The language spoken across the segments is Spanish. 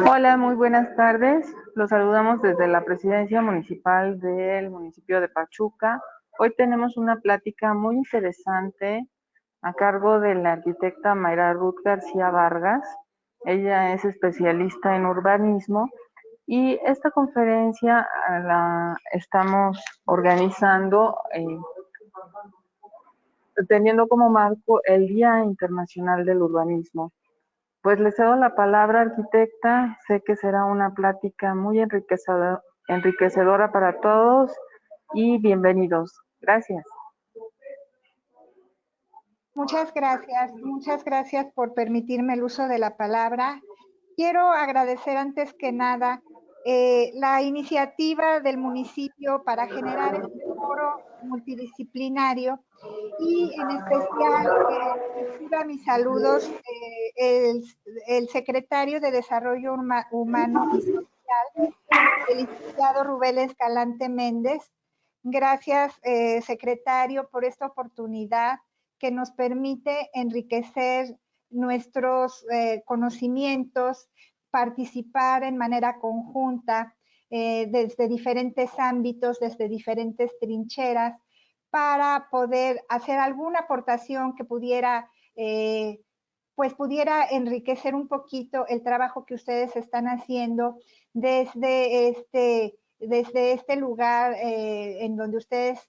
Hola, muy buenas tardes. Los saludamos desde la Presidencia Municipal del municipio de Pachuca. Hoy tenemos una plática muy interesante a cargo de la arquitecta Mayra Ruth García Vargas. Ella es especialista en urbanismo y esta conferencia la estamos organizando teniendo como marco el Día Internacional del Urbanismo. Pues le cedo la palabra, arquitecta. Sé que será una plática muy enriquecedora para todos y bienvenidos. Gracias. Muchas gracias por permitirme el uso de la palabra. Quiero agradecer antes que nada la iniciativa del municipio para generar este foro multidisciplinario y en especial reciba mis saludos el secretario de Desarrollo Humano y Social, el licenciado Rubén Escalante Méndez. Gracias, secretario, por esta oportunidad que nos permite enriquecer nuestros conocimientos, participar en manera conjunta desde diferentes ámbitos, desde diferentes trincheras, para poder hacer alguna aportación que pudiera enriquecer un poquito el trabajo que ustedes están haciendo desde este lugar en donde ustedes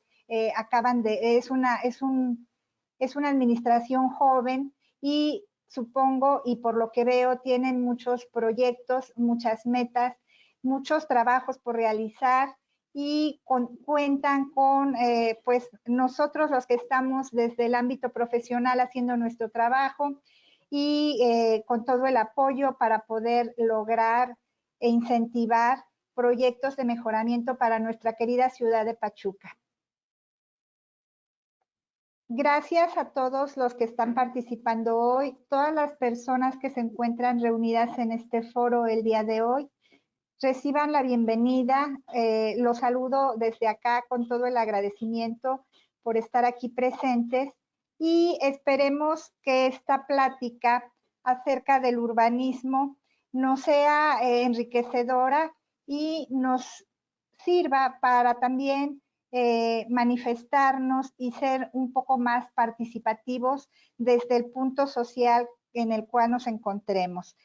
acaban de, es una administración joven y supongo, y por lo que veo, tienen muchos proyectos, muchas metas, muchos trabajos por realizar y cuentan con pues nosotros los que estamos desde el ámbito profesional haciendo nuestro trabajo y con todo el apoyo para poder lograr e incentivar proyectos de mejoramiento para nuestra querida ciudad de Pachuca. Gracias a todos los que están participando hoy, todas las personas que se encuentran reunidas en este foro el día de hoy. Reciban la bienvenida, los saludo desde acá con todo el agradecimiento por estar aquí presentes y esperemos que esta plática acerca del urbanismo nos sea enriquecedora y nos sirva para también manifestarnos y ser un poco más participativos desde el punto social en el cual nos encontremos.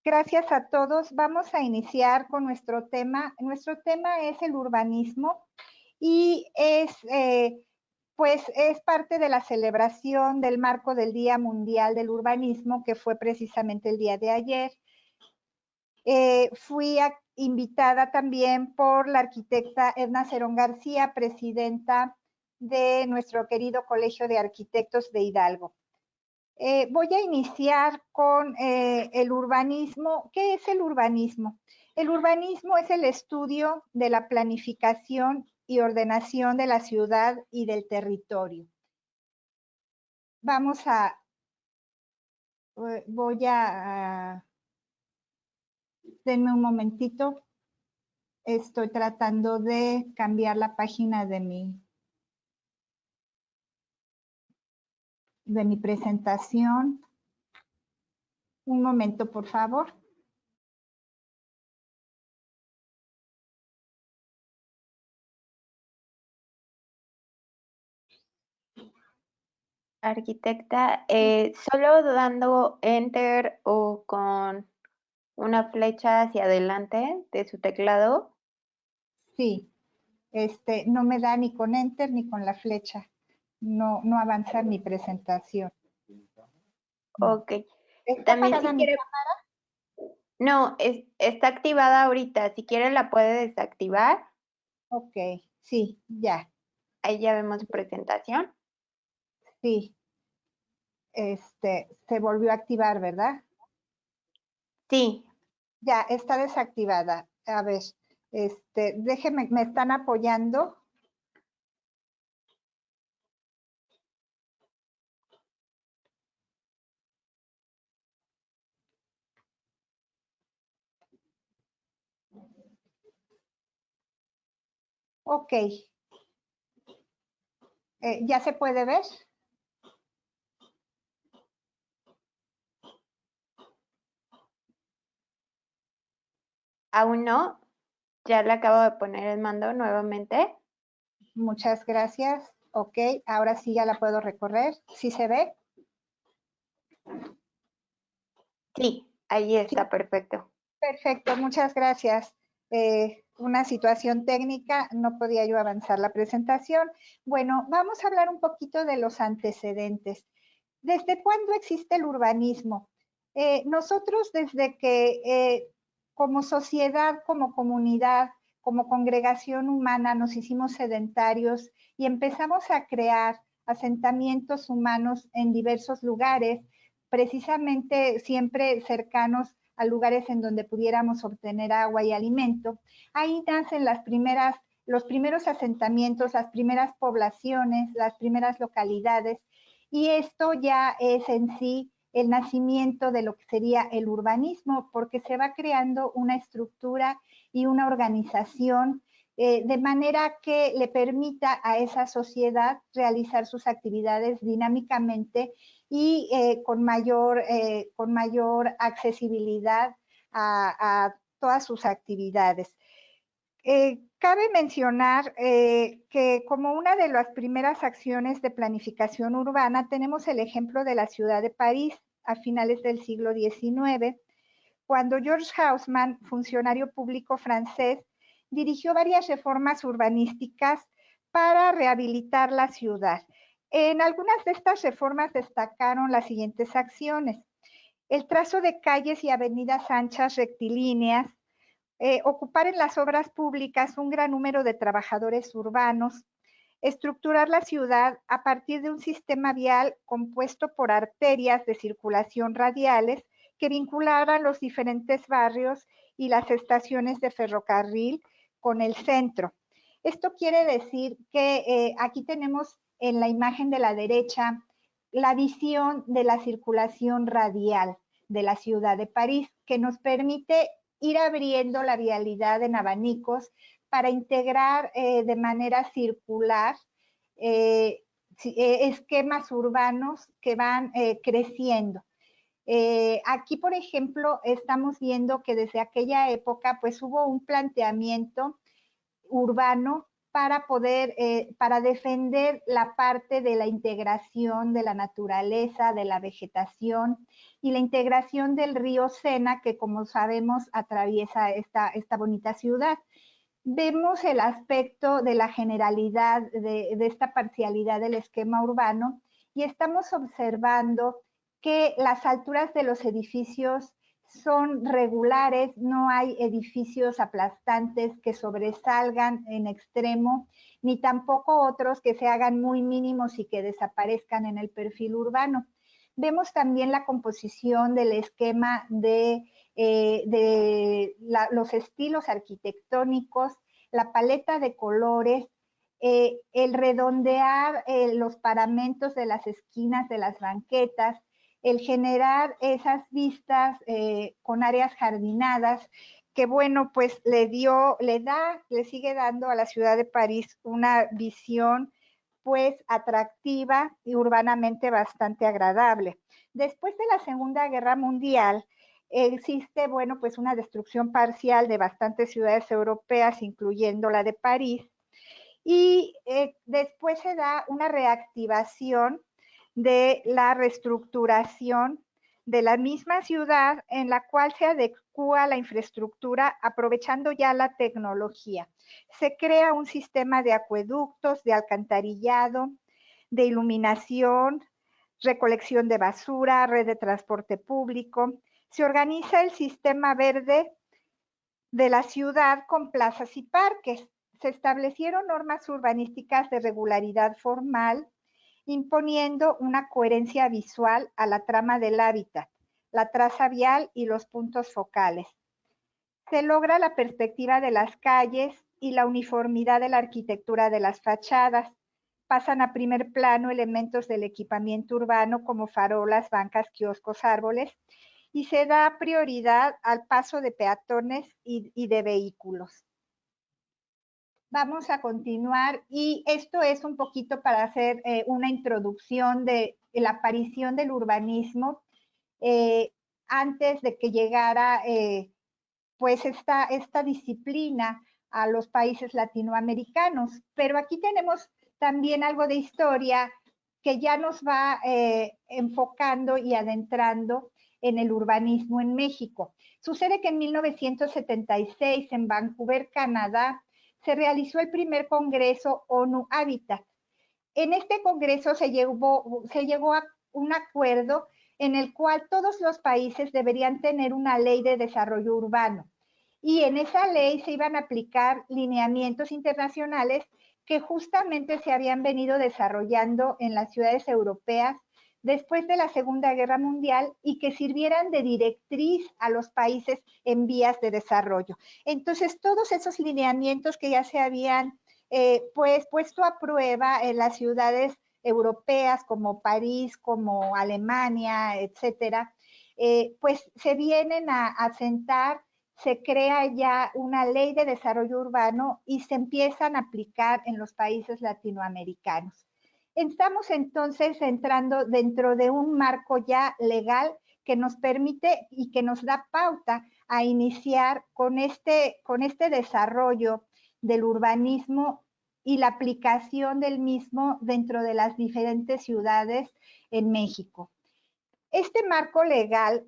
Gracias a todos. Vamos a iniciar con nuestro tema. Nuestro tema es el urbanismo y pues es parte de la celebración del marco del Día Mundial del Urbanismo, que fue precisamente el día de ayer. Fui invitada también por la arquitecta Edna Cerón García, presidenta de nuestro querido Colegio de Arquitectos de Hidalgo. Voy a iniciar con el urbanismo. ¿Qué es el urbanismo? El urbanismo es el estudio de la planificación y ordenación de la ciudad y del territorio. Denme un momentito. Estoy tratando de cambiar la página de mi presentación. Un momento, por favor. Arquitecta, solo dando Enter o con una flecha hacia adelante de su teclado. Sí, no me da ni con Enter ni con la flecha. No avanza mi presentación. Ok. ¿Está apagada mi cámara? No, está activada ahorita. Si quiere la puede desactivar. Ok, sí, ya. Ahí ya vemos su presentación. Sí. Se volvió a activar, ¿verdad? Sí. Ya, está desactivada. A ver, déjeme, me están apoyando. Ok. ¿Ya se puede ver? Aún no, ya le acabo de poner el mando nuevamente. Muchas gracias. Ok, ahora sí ya la puedo recorrer. ¿Sí se ve? Sí, ahí Sí, está, perfecto. perfecto, muchas gracias. Una situación técnica, no podía yo avanzar la presentación. Bueno, vamos a hablar un poquito de los antecedentes. ¿Desde cuándo existe el urbanismo? Nosotros desde que como sociedad, como comunidad, como congregación humana nos hicimos sedentarios y empezamos a crear asentamientos humanos en diversos lugares, precisamente siempre cercanos a lugares en donde pudiéramos obtener agua y alimento. Ahí nacen los primeros asentamientos, las primeras poblaciones, las primeras localidades, y esto ya es en sí el nacimiento de lo que sería el urbanismo, porque se va creando una estructura y una organización de manera que le permita a esa sociedad realizar sus actividades dinámicamente y con mayor accesibilidad a todas sus actividades. Cabe mencionar que como una de las primeras acciones de planificación urbana tenemos el ejemplo de la ciudad de París a finales del siglo XIX, cuando Georges Haussmann, funcionario público francés, dirigió varias reformas urbanísticas para rehabilitar la ciudad. En algunas de estas reformas destacaron las siguientes acciones: el trazo de calles y avenidas anchas rectilíneas, ocupar en las obras públicas un gran número de trabajadores urbanos, estructurar la ciudad a partir de un sistema vial compuesto por arterias de circulación radiales que vincularan los diferentes barrios y las estaciones de ferrocarril con el centro. Esto quiere decir que aquí tenemos en la imagen de la derecha la visión de la circulación radial de la ciudad de París, que nos permite ir abriendo la vialidad en abanicos para integrar de manera circular esquemas urbanos que van creciendo. Aquí, por ejemplo, estamos viendo que desde aquella época pues hubo un planteamiento urbano para defender la parte de la integración de la naturaleza, de la vegetación y la integración del río Sena, que como sabemos atraviesa esta bonita ciudad. Vemos el aspecto de la generalidad, de esta parcialidad del esquema urbano, y estamos observando que las alturas de los edificios son regulares, no hay edificios aplastantes que sobresalgan en extremo, ni tampoco otros que se hagan muy mínimos y que desaparezcan en el perfil urbano. Vemos también la composición del esquema los estilos arquitectónicos, la paleta de colores, el redondear los paramentos de las esquinas de las banquetas, el generar esas vistas con áreas jardinadas, que bueno, pues le sigue dando a la ciudad de París una visión pues atractiva y urbanamente bastante agradable. Después de la Segunda Guerra Mundial, existe, bueno, pues una destrucción parcial de bastantes ciudades europeas, incluyendo la de París, y después se da una reactivación de la reestructuración de la misma ciudad, en la cual se adecua la infraestructura aprovechando ya la tecnología. Se crea un sistema de acueductos, de alcantarillado, de iluminación, recolección de basura, red de transporte público. Se organiza el sistema verde de la ciudad con plazas y parques. Se establecieron normas urbanísticas de regularidad formal, imponiendo una coherencia visual a la trama del hábitat, la traza vial y los puntos focales. Se logra la perspectiva de las calles y la uniformidad de la arquitectura de las fachadas. Pasan a primer plano elementos del equipamiento urbano como farolas, bancas, kioscos, árboles, y se da prioridad al paso de peatones y de vehículos. Vamos a continuar, y esto es un poquito para hacer una introducción de la aparición del urbanismo antes de que llegara pues esta disciplina a los países latinoamericanos. Pero aquí tenemos también algo de historia que ya nos va enfocando y adentrando en el urbanismo en México. Sucede que en 1976, en Vancouver, Canadá, se realizó el primer Congreso ONU Habitat. En este Congreso se llegó a un acuerdo en el cual todos los países deberían tener una ley de desarrollo urbano. Y en esa ley se iban a aplicar lineamientos internacionales que justamente se habían venido desarrollando en las ciudades europeas después de la Segunda Guerra Mundial y que sirvieran de directriz a los países en vías de desarrollo. Entonces, todos esos lineamientos que ya se habían pues puesto a prueba en las ciudades europeas como París, como Alemania, etcétera, pues se vienen a sentar, se crea ya una ley de desarrollo urbano y se empiezan a aplicar en los países latinoamericanos. Estamos entonces entrando dentro de un marco ya legal que nos permite y que nos da pauta a iniciar con este desarrollo del urbanismo y la aplicación del mismo dentro de las diferentes ciudades en México. Este marco legal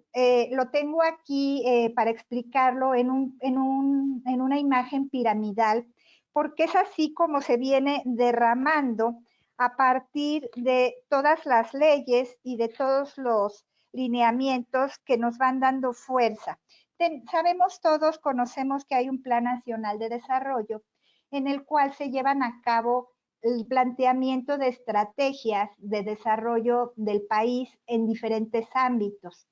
lo tengo aquí para explicarlo en una imagen piramidal, porque es así como se viene derramando a partir de todas las leyes y de todos los lineamientos que nos van dando fuerza. Sabemos todos, conocemos que hay un Plan Nacional de Desarrollo en el cual se llevan a cabo el planteamiento de estrategias de desarrollo del país en diferentes ámbitos.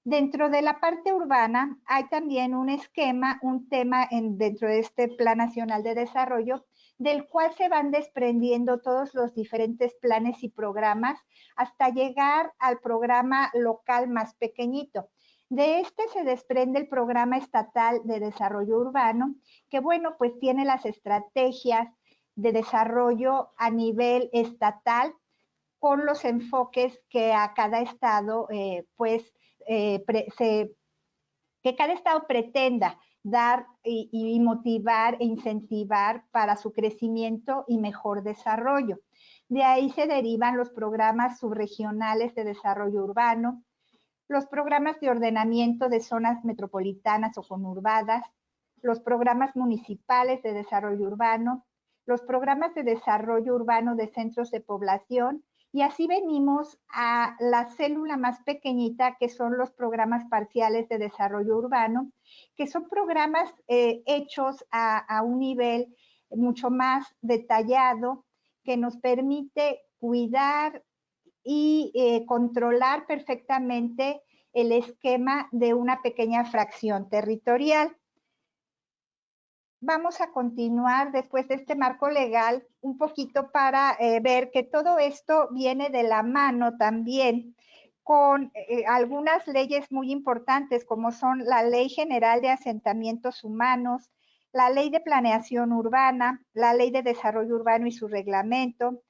Dentro de la parte urbana hay también un esquema, un tema dentro de este Plan Nacional de Desarrollo, del cual se van desprendiendo todos los diferentes planes y programas hasta llegar al programa local más pequeñito. De este se desprende el Programa Estatal de Desarrollo Urbano, que bueno, pues tiene las estrategias de desarrollo a nivel estatal con los enfoques que a cada estado, que cada estado pretenda dar y motivar e incentivar para su crecimiento y mejor desarrollo. De ahí se derivan los programas subregionales de desarrollo urbano, los programas de ordenamiento de zonas metropolitanas o conurbadas, los programas municipales de desarrollo urbano, los programas de desarrollo urbano de centros de población, y así venimos a la célula más pequeñita, que son los programas parciales de desarrollo urbano, que son programas hechos a un nivel mucho más detallado, que nos permite cuidar y controlar perfectamente el esquema de una pequeña fracción territorial. Vamos a continuar después de este marco legal un poquito para ver que todo esto viene de la mano también con algunas leyes muy importantes, como son la Ley General de Asentamientos Humanos, la Ley de Planeación Urbana, la Ley de Desarrollo Urbano y su reglamento,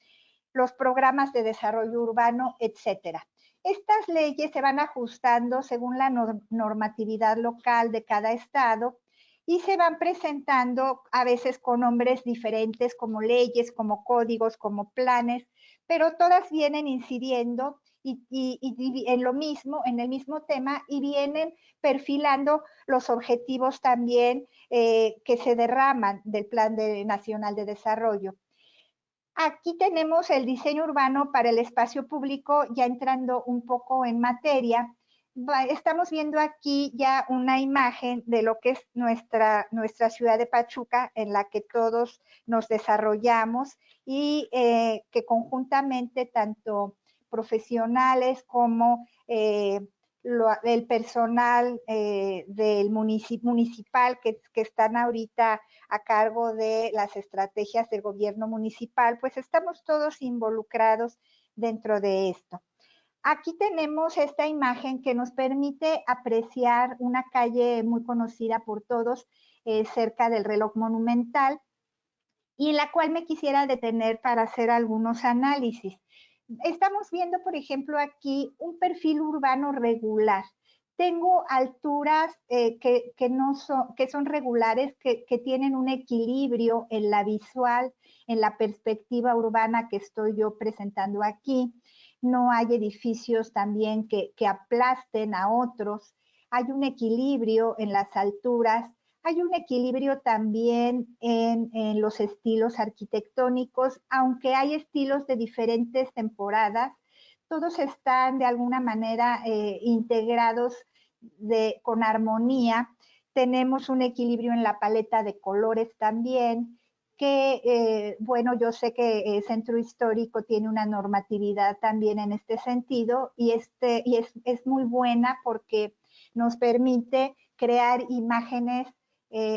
los programas de desarrollo urbano, etcétera. Estas leyes se van ajustando según la normatividad local de cada estado y se van presentando a veces con nombres diferentes como leyes, como códigos, como planes, pero todas vienen incidiendo y en lo mismo, en el mismo tema, y vienen perfilando los objetivos también que se derraman del Plan Nacional de Desarrollo. Aquí tenemos el diseño urbano para el espacio público, ya entrando un poco en materia. Estamos viendo aquí ya una imagen de lo que es nuestra ciudad de Pachuca, en la que todos nos desarrollamos y que conjuntamente tanto profesionales como el personal del municipal que están ahorita a cargo de las estrategias del gobierno municipal, pues estamos todos involucrados dentro de esto. Aquí tenemos esta imagen que nos permite apreciar una calle muy conocida por todos cerca del Reloj Monumental y en la cual me quisiera detener para hacer algunos análisis. Estamos viendo, por ejemplo, aquí un perfil urbano regular. Tengo alturas que son regulares, que tienen un equilibrio en la visual, en la perspectiva urbana que estoy yo presentando aquí. No hay edificios también que aplasten a otros. Hay un equilibrio en las alturas. Hay un equilibrio también en los estilos arquitectónicos, aunque hay estilos de diferentes temporadas. Todos están de alguna manera integrados con armonía. Tenemos un equilibrio en la paleta de colores también, que bueno, yo sé que Centro Histórico tiene una normatividad también en este sentido y es muy buena porque nos permite crear imágenes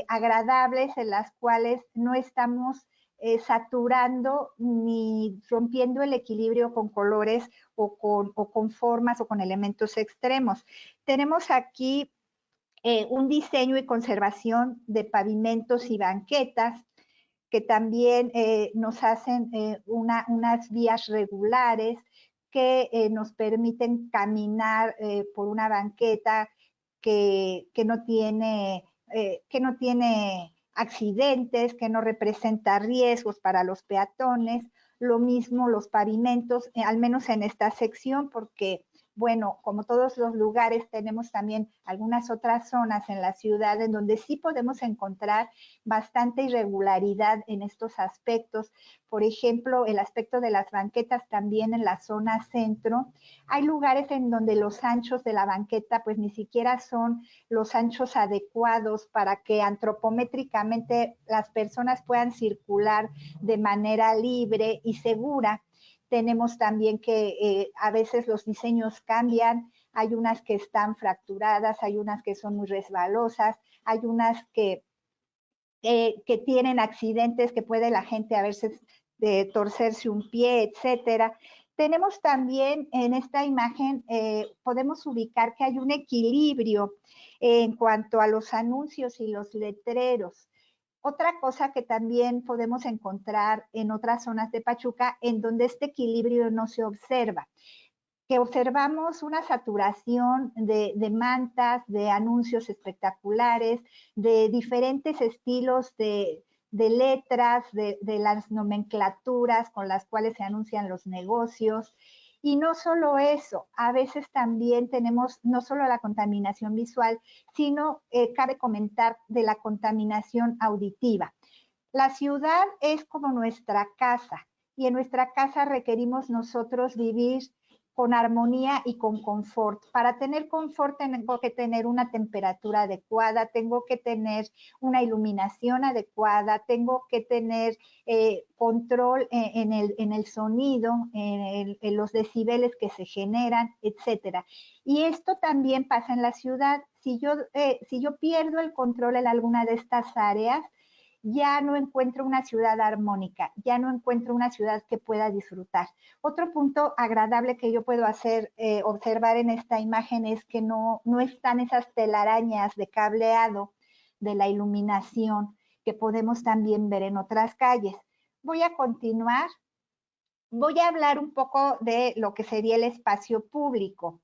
agradables en las cuales no estamos saturando ni rompiendo el equilibrio con colores o con formas o con elementos extremos. Tenemos aquí un diseño y conservación de pavimentos y banquetas que también nos hacen unas vías regulares que nos permiten caminar por una banqueta que no tiene accidentes, que no representa riesgos para los peatones. Lo mismo los pavimentos, al menos en esta sección, porque bueno, como todos los lugares, tenemos también algunas otras zonas en la ciudad en donde sí podemos encontrar bastante irregularidad en estos aspectos. Por ejemplo, el aspecto de las banquetas también en la zona centro. Hay lugares en donde los anchos de la banqueta pues ni siquiera son los anchos adecuados para que antropométricamente las personas puedan circular de manera libre y segura. Tenemos también que a veces los diseños cambian, hay unas que están fracturadas, hay unas que son muy resbalosas, hay unas que tienen accidentes que puede la gente a veces torcerse un pie, etcétera. Tenemos también en esta imagen, podemos ubicar que hay un equilibrio en cuanto a los anuncios y los letreros. Otra cosa que también podemos encontrar en otras zonas de Pachuca, en donde este equilibrio no se observa, que observamos una saturación de mantas, de anuncios espectaculares, de diferentes estilos de letras, de las nomenclaturas con las cuales se anuncian los negocios. Y no solo eso, a veces también tenemos no solo la contaminación visual, sino cabe comentar de la contaminación auditiva. La ciudad es como nuestra casa y en nuestra casa requerimos nosotros vivir con armonía y con confort. Para tener confort tengo que tener una temperatura adecuada, tengo que tener una iluminación adecuada, tengo que tener control en el sonido, en los decibeles que se generan, etcétera. Y esto también pasa en la ciudad. Si yo pierdo el control en alguna de estas áreas, ya no encuentro una ciudad armónica, ya no encuentro una ciudad que pueda disfrutar. Otro punto agradable que yo puedo observar en esta imagen es que no están esas telarañas de cableado de la iluminación que podemos también ver en otras calles. Voy a continuar. Voy a hablar un poco de lo que sería el espacio público.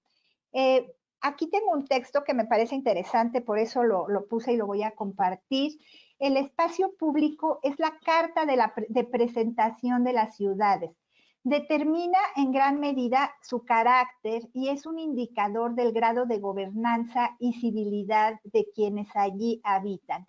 Aquí tengo un texto que me parece interesante, por eso lo puse y lo voy a compartir. El espacio público es la carta de presentación de las ciudades. Determina en gran medida su carácter y es un indicador del grado de gobernanza y civilidad de quienes allí habitan.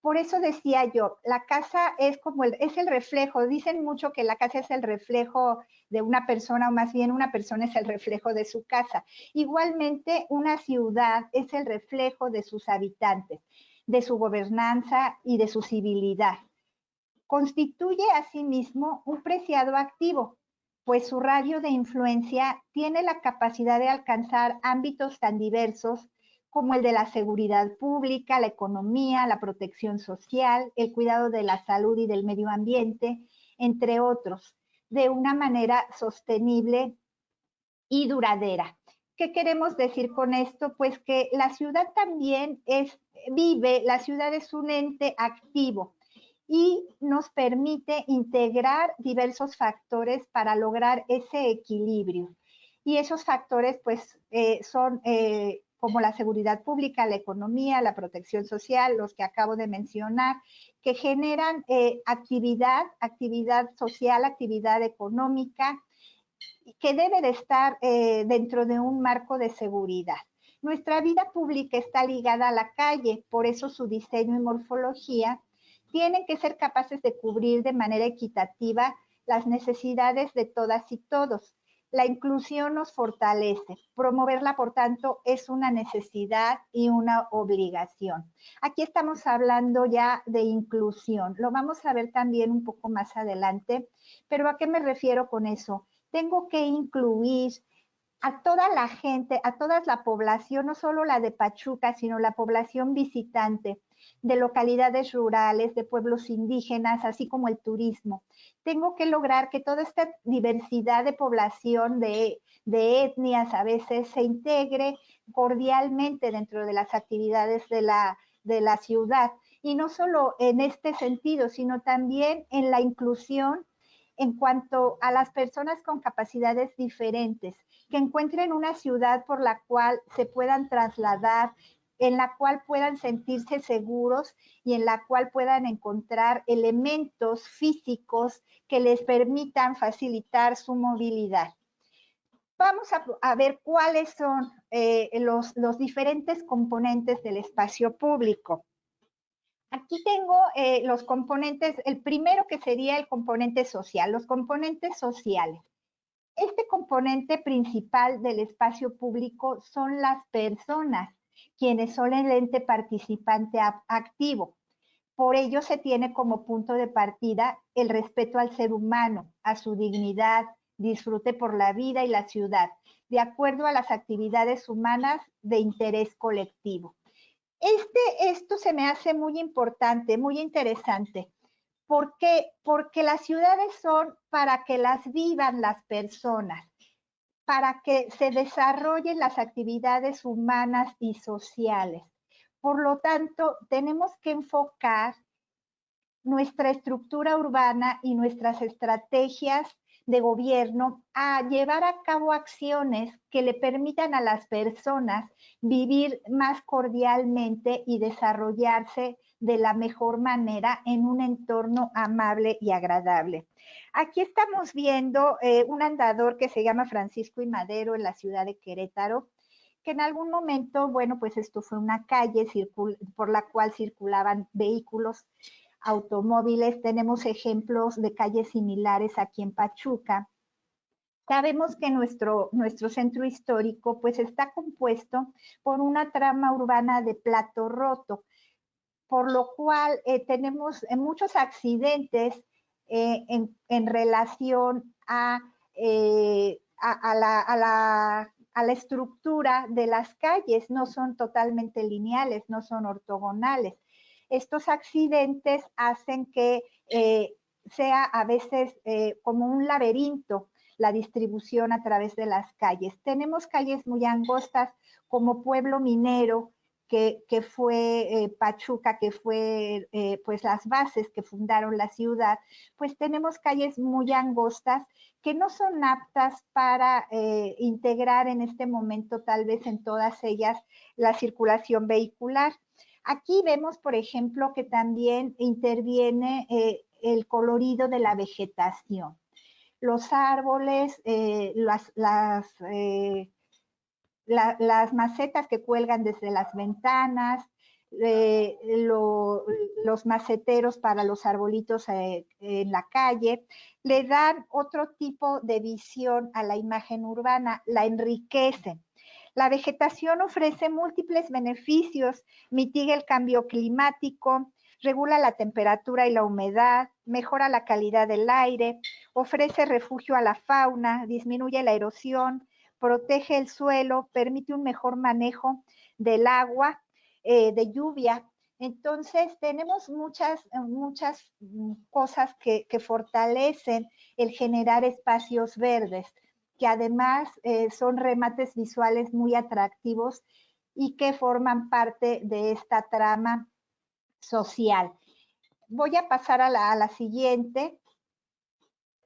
Por eso decía yo, la casa es es el reflejo. Dicen mucho que la casa es el reflejo de una persona, o más bien una persona es el reflejo de su casa. Igualmente, una ciudad es el reflejo de sus habitantes, de su gobernanza y de su civilidad. Constituye asimismo un preciado activo, pues su radio de influencia tiene la capacidad de alcanzar ámbitos tan diversos como el de la seguridad pública, la economía, la protección social, el cuidado de la salud y del medio ambiente, entre otros, de una manera sostenible y duradera. ¿Qué queremos decir con esto? Pues que la ciudad también vive, la ciudad es un ente activo y nos permite integrar diversos factores para lograr ese equilibrio. Y esos factores pues son como la seguridad pública, la economía, la protección social, los que acabo de mencionar, que generan actividad social, actividad económica, que debe de estar dentro de un marco de seguridad. Nuestra vida pública está ligada a la calle, por eso su diseño y morfología tienen que ser capaces de cubrir de manera equitativa las necesidades de todas y todos. La inclusión nos fortalece. Promoverla, por tanto, es una necesidad y una obligación. Aquí estamos hablando ya de inclusión. Lo vamos a ver también un poco más adelante, pero ¿a qué me refiero con eso? Tengo que incluir a toda la gente, a toda la población, no solo la de Pachuca, sino la población visitante de localidades rurales, de pueblos indígenas, así como el turismo. Tengo que lograr que toda esta diversidad de población, de etnias, a veces se integre cordialmente dentro de las actividades de la ciudad. Y no solo en este sentido, sino también en la inclusión en cuanto a las personas con capacidades diferentes, que encuentren una ciudad por la cual se puedan trasladar, en la cual puedan sentirse seguros y en la cual puedan encontrar elementos físicos que les permitan facilitar su movilidad. Vamos a ver cuáles son los diferentes componentes del espacio público. Aquí tengo los componentes, el primero que sería el componente social, los componentes sociales. Este componente principal del espacio público son las personas, quienes son el ente participante activo. Por ello se tiene como punto de partida el respeto al ser humano, a su dignidad, disfrute por la vida y la ciudad, de acuerdo a las actividades humanas de interés colectivo. Esto se me hace muy importante, muy interesante. ¿Por qué? Porque las ciudades son para que las vivan las personas, para que se desarrollen las actividades humanas y sociales. Por lo tanto, tenemos que enfocar nuestra estructura urbana y nuestras estrategias de gobierno a llevar a cabo acciones que le permitan a las personas vivir más cordialmente y desarrollarse de la mejor manera en un entorno amable y agradable. Aquí estamos viendo un andador que se llama Francisco y Madero en la ciudad de Querétaro, que en algún momento, bueno, pues esto fue una calle por la cual circulaban vehículos, automóviles. Tenemos ejemplos de calles similares aquí en Pachuca. Sabemos que nuestro centro histórico pues está compuesto por una trama urbana de plato roto, por lo cual tenemos muchos accidentes en relación a la estructura de las calles. No son totalmente lineales, no son ortogonales. Estos accidentes hacen que sea a veces como un laberinto la distribución a través de las calles. Tenemos calles muy angostas como Pueblo Minero, que fue Pachuca, que fue pues las bases que fundaron la ciudad. Pues tenemos calles muy angostas que no son aptas para integrar en este momento tal vez en todas ellas la circulación vehicular. Aquí vemos, por ejemplo, que también interviene el colorido de la vegetación. Los árboles, las macetas que cuelgan desde las ventanas, los maceteros para los arbolitos en la calle, le dan otro tipo de visión a la imagen urbana, la enriquecen. La vegetación ofrece múltiples beneficios, mitiga el cambio climático, regula la temperatura y la humedad, mejora la calidad del aire, ofrece refugio a la fauna, disminuye la erosión, protege el suelo, permite un mejor manejo del agua, de lluvia. Entonces, tenemos muchas cosas que fortalecen el generar espacios verdes, que además son remates visuales muy atractivos y que forman parte de esta trama social. Voy a pasar a la siguiente,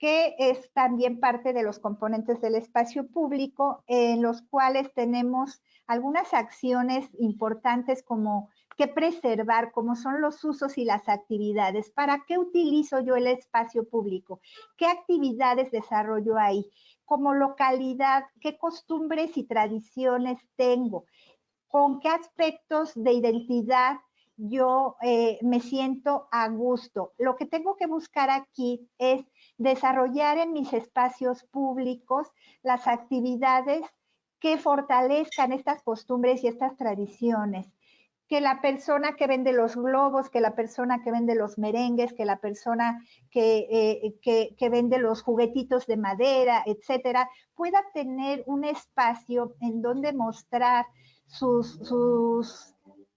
que es también parte de los componentes del espacio público, en los cuales tenemos algunas acciones importantes como que preservar, como son los usos y las actividades. ¿Para qué utilizo yo el espacio público? ¿Qué actividades desarrollo ahí? Como localidad, ¿qué costumbres y tradiciones tengo? ¿Con qué aspectos de identidad yo me siento a gusto? Lo que tengo que buscar aquí es desarrollar en mis espacios públicos las actividades que fortalezcan estas costumbres y estas tradiciones. Que la persona que vende los globos, que la persona que vende los merengues, que la persona que vende los juguetitos de madera, etcétera, pueda tener un espacio en donde mostrar sus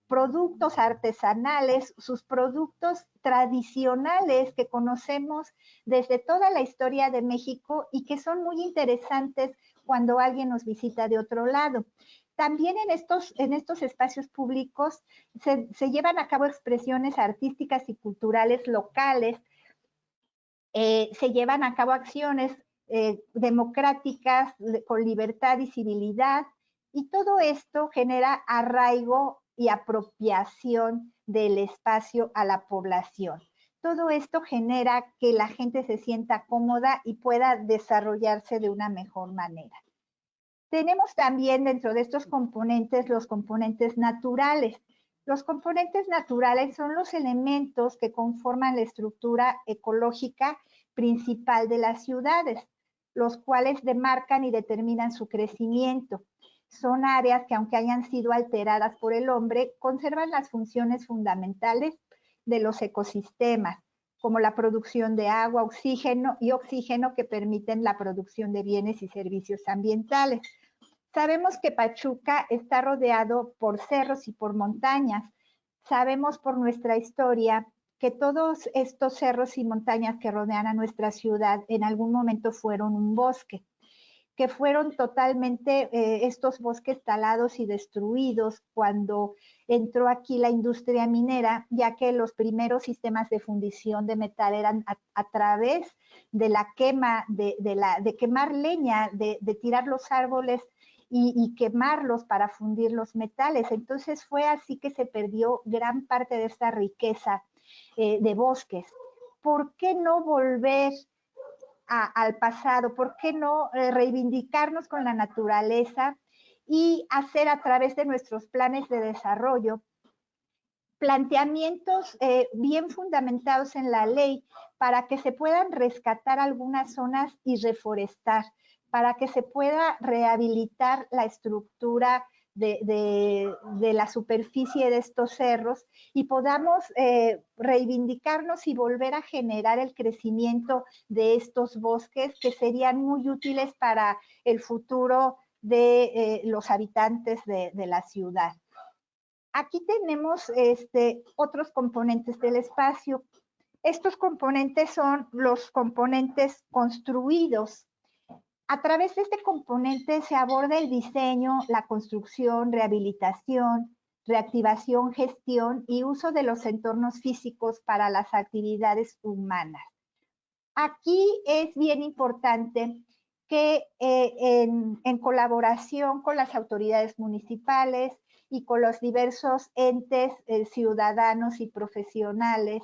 productos artesanales, sus productos tradicionales que conocemos desde toda la historia de México y que son muy interesantes cuando alguien nos visita de otro lado. También en estos espacios públicos se llevan a cabo expresiones artísticas y culturales locales, se llevan a cabo acciones democráticas con libertad y civilidad, y todo esto genera arraigo y apropiación del espacio a la población. Todo esto genera que la gente se sienta cómoda y pueda desarrollarse de una mejor manera. Tenemos también dentro de estos componentes los componentes naturales. Los componentes naturales son los elementos que conforman la estructura ecológica principal de las ciudades, los cuales demarcan y determinan su crecimiento. Son áreas que, aunque hayan sido alteradas por el hombre, conservan las funciones fundamentales de los ecosistemas, como la producción de agua, oxígeno que permiten la producción de bienes y servicios ambientales. Sabemos que Pachuca está rodeado por cerros y por montañas. Sabemos por nuestra historia que todos estos cerros y montañas que rodean a nuestra ciudad en algún momento fueron un bosque, que fueron totalmente estos bosques talados y destruidos cuando entró aquí la industria minera, ya que los primeros sistemas de fundición de metal eran a través de la quema, de quemar leña, de tirar los árboles y quemarlos para fundir los metales. Entonces fue así que se perdió gran parte de esta riqueza de bosques. ¿Por qué no volver al pasado? ¿Por qué no reivindicarnos con la naturaleza y hacer a través de nuestros planes de desarrollo planteamientos bien fundamentados en la ley para que se puedan rescatar algunas zonas y reforestar, para que se pueda rehabilitar la estructura de la superficie de estos cerros y podamos reivindicarnos y volver a generar el crecimiento de estos bosques que serían muy útiles para el futuro de los habitantes de la ciudad. Aquí tenemos otros componentes del espacio. Estos componentes son los componentes construidos. A través de este componente se aborda el diseño, la construcción, rehabilitación, reactivación, gestión y uso de los entornos físicos para las actividades humanas. Aquí es bien importante que en colaboración con las autoridades municipales y con los diversos entes ciudadanos y profesionales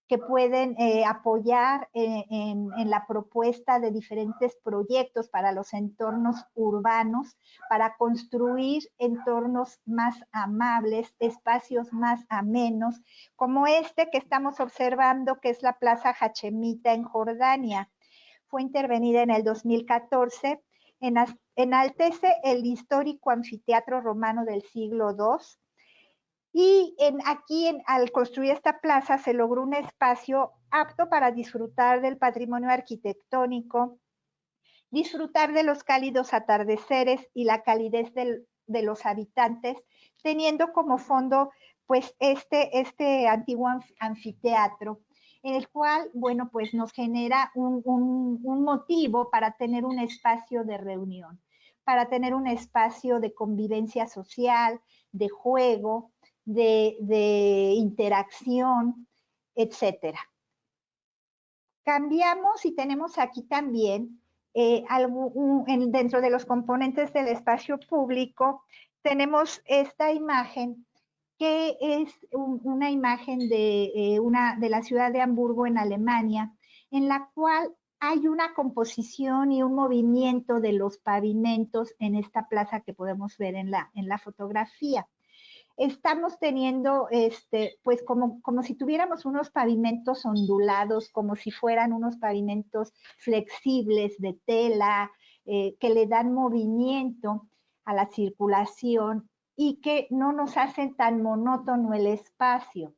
que pueden apoyar en la propuesta de diferentes proyectos para los entornos urbanos, para construir entornos más amables, espacios más amenos, como este que estamos observando, que es la Plaza Hachemita en Jordania. Fue intervenida en el 2014, enaltece el histórico anfiteatro romano del siglo II, y al construir esta plaza se logró un espacio apto para disfrutar del patrimonio arquitectónico, disfrutar de los cálidos atardeceres y la calidez de los habitantes, teniendo como fondo pues este antiguo anfiteatro, en el cual, bueno, pues nos genera un motivo para tener un espacio de reunión, para tener un espacio de convivencia social, de juego, de interacción, etcétera. Cambiamos y tenemos aquí también, dentro de los componentes del espacio público, tenemos esta imagen que es una imagen de la ciudad de Hamburgo en Alemania, en la cual hay una composición y un movimiento de los pavimentos en esta plaza que podemos ver en la fotografía. Estamos teniendo, pues como si tuviéramos unos pavimentos ondulados, como si fueran unos pavimentos flexibles de tela, que le dan movimiento a la circulación y que no nos hacen tan monótono el espacio.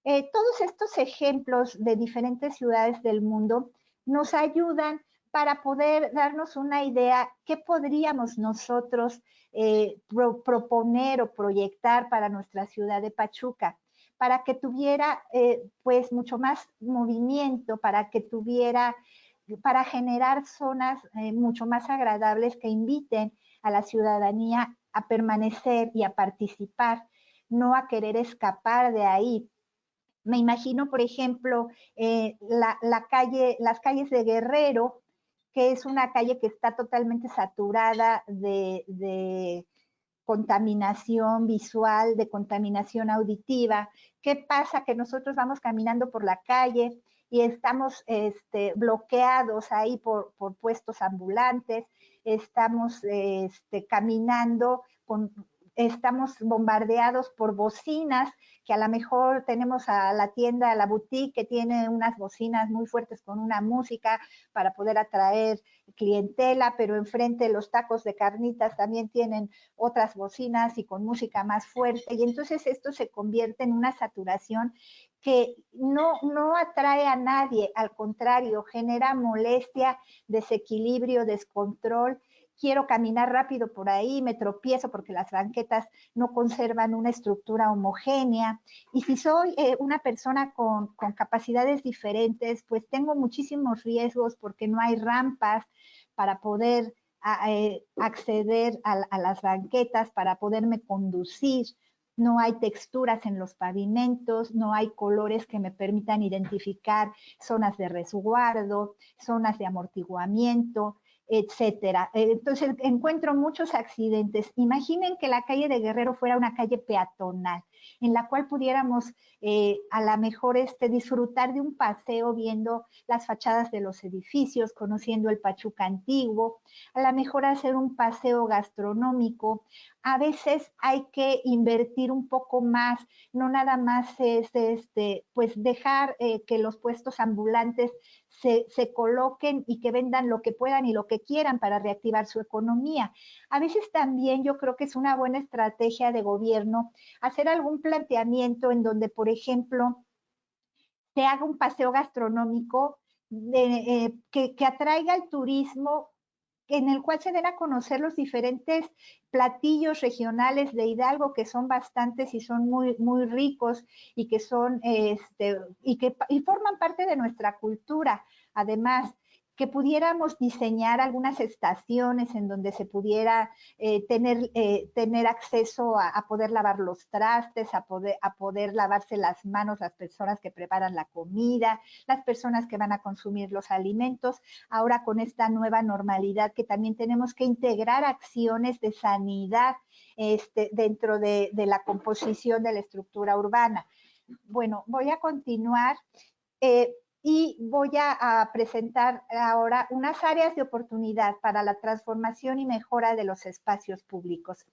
Todos estos ejemplos de diferentes ciudades del mundo nos ayudan para poder darnos una idea qué podríamos nosotros proponer o proyectar para nuestra ciudad de Pachuca, para que tuviera pues mucho más movimiento, para generar zonas mucho más agradables que inviten a la ciudadanía a permanecer y a participar, no a querer escapar de ahí. Me imagino, por ejemplo, las calles de Guerrero, que es una calle que está totalmente saturada de contaminación visual, de contaminación auditiva. ¿Qué pasa? Que nosotros vamos caminando por la calle y estamos bloqueados ahí por puestos ambulantes, estamos caminando estamos bombardeados por bocinas, que a lo mejor tenemos a la tienda, a la boutique, que tiene unas bocinas muy fuertes con una música para poder atraer clientela, pero enfrente los tacos de carnitas también tienen otras bocinas y con música más fuerte, y entonces esto se convierte en una saturación que no atrae a nadie, al contrario, genera molestia, desequilibrio, descontrol. Quiero caminar rápido por ahí, me tropiezo porque las banquetas no conservan una estructura homogénea. Y si soy una persona con capacidades diferentes, pues tengo muchísimos riesgos porque no hay rampas para poder acceder a las banquetas, para poderme conducir. No hay texturas en los pavimentos, no hay colores que me permitan identificar zonas de resguardo, zonas de amortiguamiento, etcétera. Entonces encuentro muchos accidentes. Imaginen que la calle de Guerrero fuera una calle peatonal, en la cual pudiéramos a lo mejor disfrutar de un paseo viendo las fachadas de los edificios, conociendo el Pachuca antiguo, a lo mejor hacer un paseo gastronómico. A veces hay que invertir un poco más, no nada más es pues dejar que los puestos ambulantes se coloquen y que vendan lo que puedan y lo que quieran para reactivar su economía. A veces también yo creo que es una buena estrategia de gobierno hacer algún planteamiento en donde, por ejemplo, se haga un paseo gastronómico que atraiga el turismo, en el cual se den a conocer los diferentes platillos regionales de Hidalgo, que son bastantes y son muy, muy ricos y que son y forman parte de nuestra cultura. Además, que pudiéramos diseñar algunas estaciones en donde se pudiera tener acceso a poder lavar los trastes, a poder lavarse las manos las personas que preparan la comida, las personas que van a consumir los alimentos. Ahora con esta nueva normalidad que también tenemos que integrar acciones de sanidad dentro de la composición de la estructura urbana. Bueno, voy a continuar. Y voy a presentar ahora unas áreas de oportunidad para la transformación y mejora de los espacios públicos.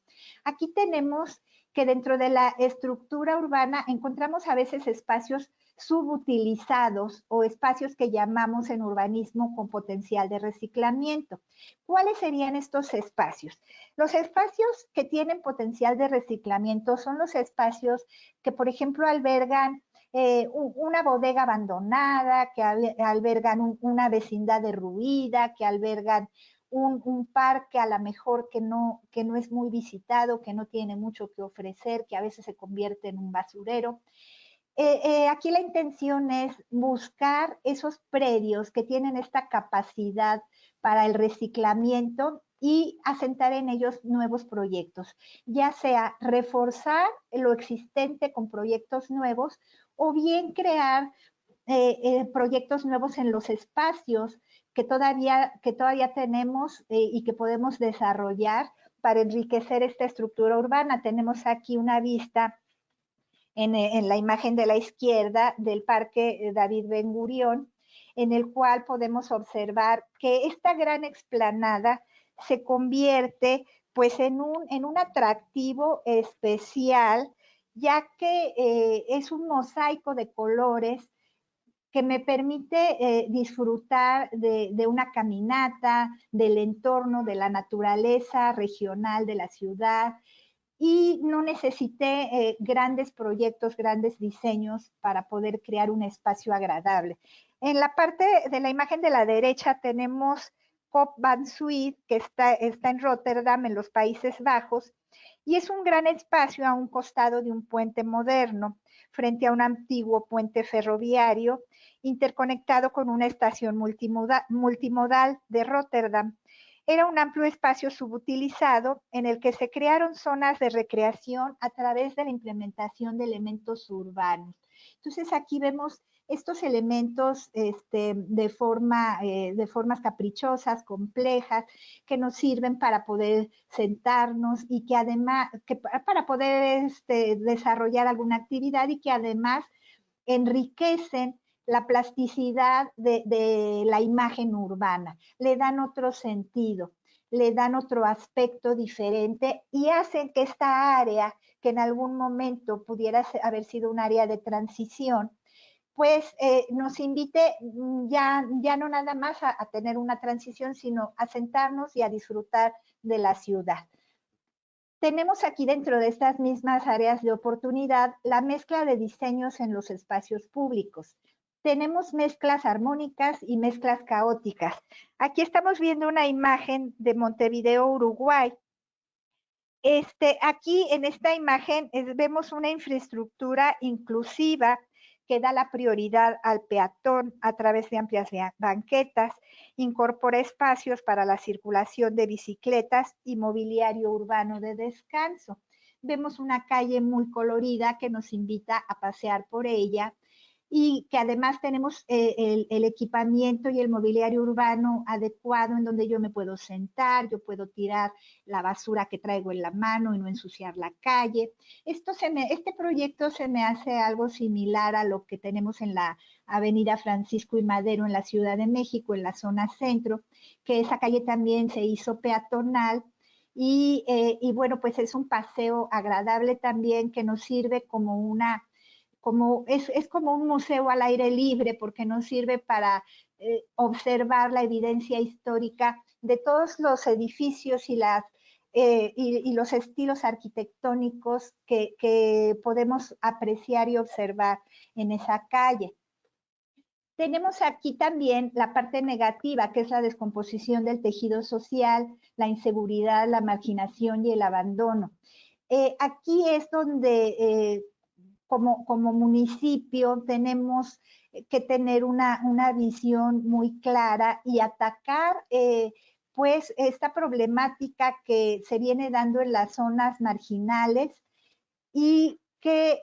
Aquí tenemos que dentro de la estructura urbana encontramos a veces espacios subutilizados o espacios que llamamos en urbanismo con potencial de reciclamiento. ¿Cuáles serían estos espacios? Los espacios que tienen potencial de reciclamiento son los espacios que, por ejemplo, albergan una bodega abandonada, que albergan una vecindad derruida, que albergan un parque a lo mejor que no es muy visitado, que no tiene mucho que ofrecer, que a veces se convierte en un basurero. Aquí la intención es buscar esos predios que tienen esta capacidad para el reciclamiento y asentar en ellos nuevos proyectos, ya sea reforzar lo existente con proyectos nuevos o bien crear proyectos nuevos en los espacios que todavía tenemos y que podemos desarrollar para enriquecer esta estructura urbana. Tenemos aquí una vista en la imagen de la izquierda del Parque David Ben Gurión, en el cual podemos observar que esta gran explanada se convierte pues en un atractivo especial, ya que es un mosaico de colores que me permite disfrutar de una caminata, del entorno, de la naturaleza regional de la ciudad, y no necesité grandes proyectos, grandes diseños para poder crear un espacio agradable. En la parte de la imagen de la derecha tenemos Kop van Zuid, que está en Rotterdam, en los Países Bajos, y es un gran espacio a un costado de un puente moderno, frente a un antiguo puente ferroviario, interconectado con una estación multimodal de Rotterdam. Era un amplio espacio subutilizado en el que se crearon zonas de recreación a través de la implementación de elementos urbanos. Entonces aquí vemos estos elementos de formas caprichosas, complejas, que nos sirven para poder sentarnos y que además, para poder desarrollar alguna actividad, y que además enriquecen la plasticidad de la imagen urbana, le dan otro sentido, le dan otro aspecto diferente y hacen que esta área, que en algún momento pudiera haber sido un área de transición, pues nos invite ya no nada más a tener una transición, sino a sentarnos y a disfrutar de la ciudad. Tenemos aquí, dentro de estas mismas áreas de oportunidad, la mezcla de diseños en los espacios públicos. Tenemos mezclas armónicas y mezclas caóticas. Aquí estamos viendo una imagen de Montevideo, Uruguay. Aquí en esta imagen vemos una infraestructura inclusiva que da la prioridad al peatón a través de amplias banquetas, incorpora espacios para la circulación de bicicletas y mobiliario urbano de descanso. Vemos una calle muy colorida que nos invita a pasear por ella, y que además tenemos el equipamiento y el mobiliario urbano adecuado, en donde yo me puedo sentar, yo puedo tirar la basura que traigo en la mano y no ensuciar la calle. Este proyecto se me hace algo similar a lo que tenemos en la Avenida Francisco y Madero en la Ciudad de México, en la zona centro, que esa calle también se hizo peatonal. Y bueno, pues es un paseo agradable también, que nos sirve como es como un museo al aire libre, porque nos sirve para observar la evidencia histórica de todos los edificios y los estilos arquitectónicos que podemos apreciar y observar en esa calle. Tenemos aquí también la parte negativa, que es la descomposición del tejido social, la inseguridad, la marginación y el abandono. Aquí es donde como municipio tenemos que tener una visión muy clara y atacar pues esta problemática que se viene dando en las zonas marginales, y que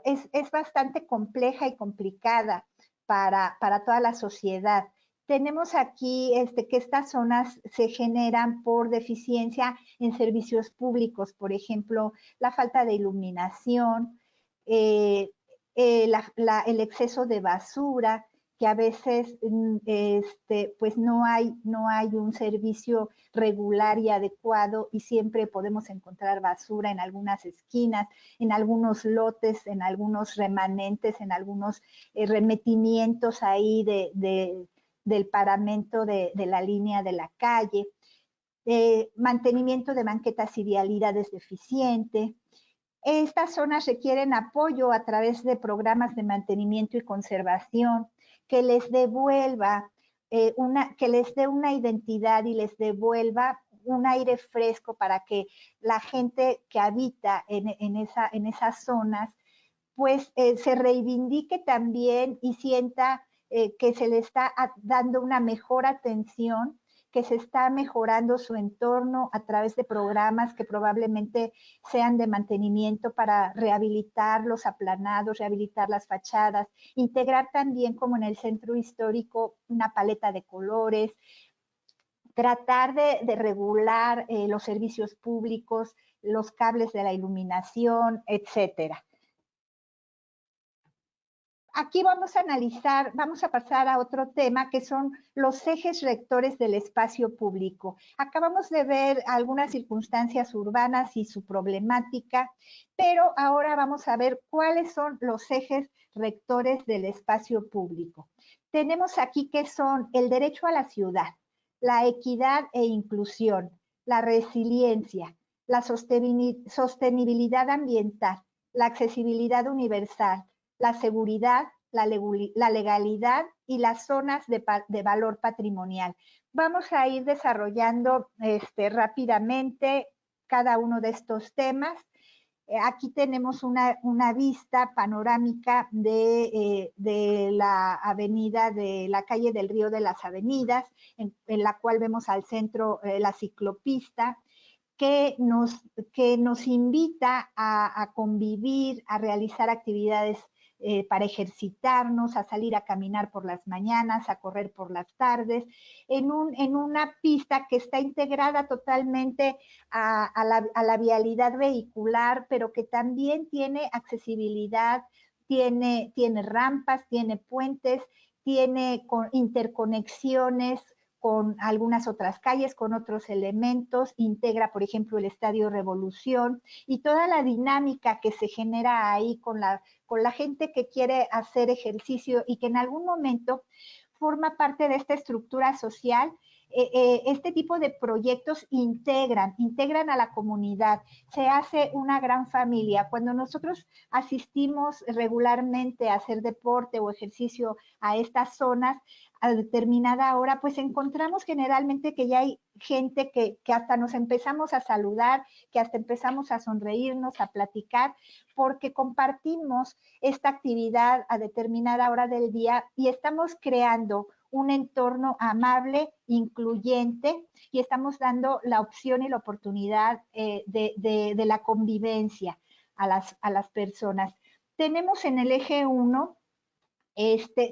es bastante compleja y complicada para toda la sociedad. Tenemos aquí que estas zonas se generan por deficiencia en servicios públicos, por ejemplo, la falta de iluminación, eh, el exceso de basura, que a veces pues no hay un servicio regular y adecuado, y siempre podemos encontrar basura en algunas esquinas, en algunos lotes, en algunos remanentes, en algunos remetimientos ahí del paramento de la línea de la calle. Mantenimiento de banquetas y vialidades deficiente. Estas zonas requieren apoyo a través de programas de mantenimiento y conservación que les devuelva que les dé una identidad y les devuelva un aire fresco, para que la gente que habita en esas zonas pues se reivindique también y sienta que se le está dando una mejor atención, que se está mejorando su entorno a través de programas que probablemente sean de mantenimiento para rehabilitar los aplanados, rehabilitar las fachadas, integrar también, como en el centro histórico, una paleta de colores, tratar de regular los servicios públicos, los cables de la iluminación, etcétera. Aquí vamos a analizar, vamos a pasar a otro tema que son los ejes rectores del espacio público. Acabamos de ver algunas circunstancias urbanas y su problemática, pero ahora vamos a ver cuáles son los ejes rectores del espacio público. Tenemos aquí que son el derecho a la ciudad, la equidad e inclusión, la resiliencia, la sostenibilidad ambiental, la accesibilidad universal, la seguridad, la legalidad y las zonas de valor patrimonial. Vamos a ir desarrollando rápidamente cada uno de estos temas. Aquí tenemos una vista panorámica de la avenida, de la calle del Río de las Avenidas, en la cual vemos al centro la ciclopista, que nos invita a convivir, a realizar actividades para ejercitarnos, a salir a caminar por las mañanas, a correr por las tardes, en una pista que está integrada totalmente a la vialidad vehicular, pero que también tiene accesibilidad, tiene rampas, tiene puentes, tiene interconexiones con algunas otras calles, con otros elementos, integra, por ejemplo, el Estadio Revolución y toda la dinámica que se genera ahí con la gente que quiere hacer ejercicio y que en algún momento forma parte de esta estructura social. Este tipo de proyectos integran a la comunidad, se hace una gran familia. Cuando nosotros asistimos regularmente a hacer deporte o ejercicio a estas zonas, a determinada hora, pues encontramos generalmente que ya hay gente que hasta nos empezamos a saludar, que hasta empezamos a sonreírnos, a platicar, porque compartimos esta actividad a determinada hora del día y estamos creando un entorno amable, incluyente, y estamos dando la opción y la oportunidad de la convivencia a las personas. Tenemos en el eje 1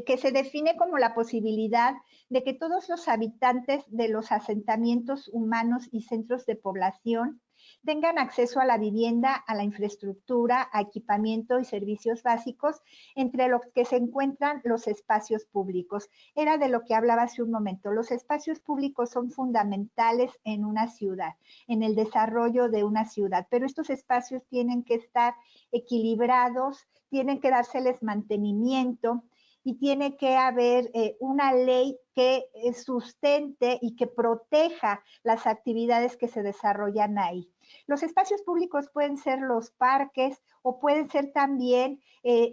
que se define como la posibilidad de que todos los habitantes de los asentamientos humanos y centros de población tengan acceso a la vivienda, a la infraestructura, a equipamiento y servicios básicos, entre los que se encuentran los espacios públicos. Era de lo que hablaba hace un momento. Los espacios públicos son fundamentales en una ciudad, en el desarrollo de una ciudad, pero estos espacios tienen que estar equilibrados, tienen que dárseles mantenimiento, y tiene que haber una ley que sustente y que proteja las actividades que se desarrollan ahí. Los espacios públicos pueden ser los parques o pueden ser también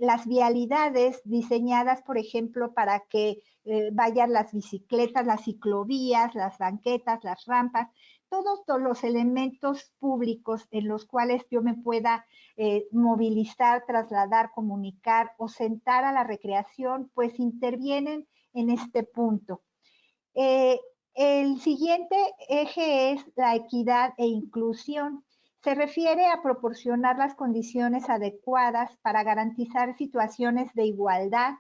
las vialidades diseñadas, por ejemplo, para que vayan las bicicletas, las ciclovías, las banquetas, las rampas, todos los elementos públicos en los cuales yo me pueda movilizar, trasladar, comunicar o sentar a la recreación, pues intervienen en este punto. El siguiente eje es la equidad e inclusión. Se refiere a proporcionar las condiciones adecuadas para garantizar situaciones de igualdad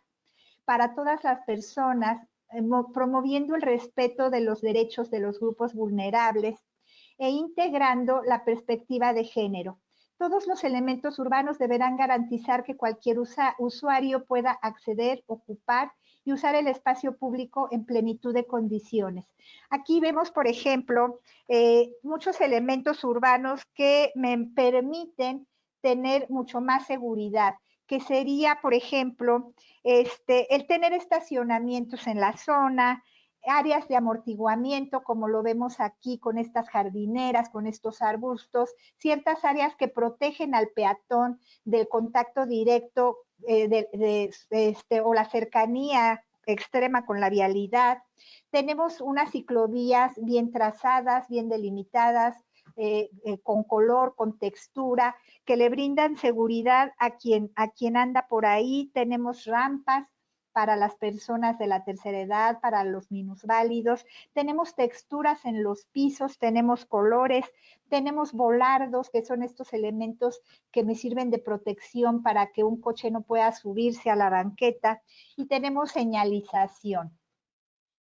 para todas las personas, promoviendo el respeto de los derechos de los grupos vulnerables e integrando la perspectiva de género. Todos los elementos urbanos deberán garantizar que cualquier usuario pueda acceder, ocupar y usar el espacio público en plenitud de condiciones. Aquí vemos, por ejemplo, muchos elementos urbanos que me permiten tener mucho más seguridad, que sería, por ejemplo, el tener estacionamientos en la zona, áreas de amortiguamiento, como lo vemos aquí con estas jardineras, con estos arbustos, ciertas áreas que protegen al peatón del contacto directo o la cercanía extrema con la vialidad. Tenemos unas ciclovías bien trazadas, bien delimitadas, con color, con textura, que le brindan seguridad a quien anda por ahí. Tenemos rampas, para las personas de la tercera edad, para los minusválidos. Tenemos texturas en los pisos, tenemos colores, tenemos volardos, que son estos elementos que me sirven de protección para que un coche no pueda subirse a la banqueta, y tenemos señalización.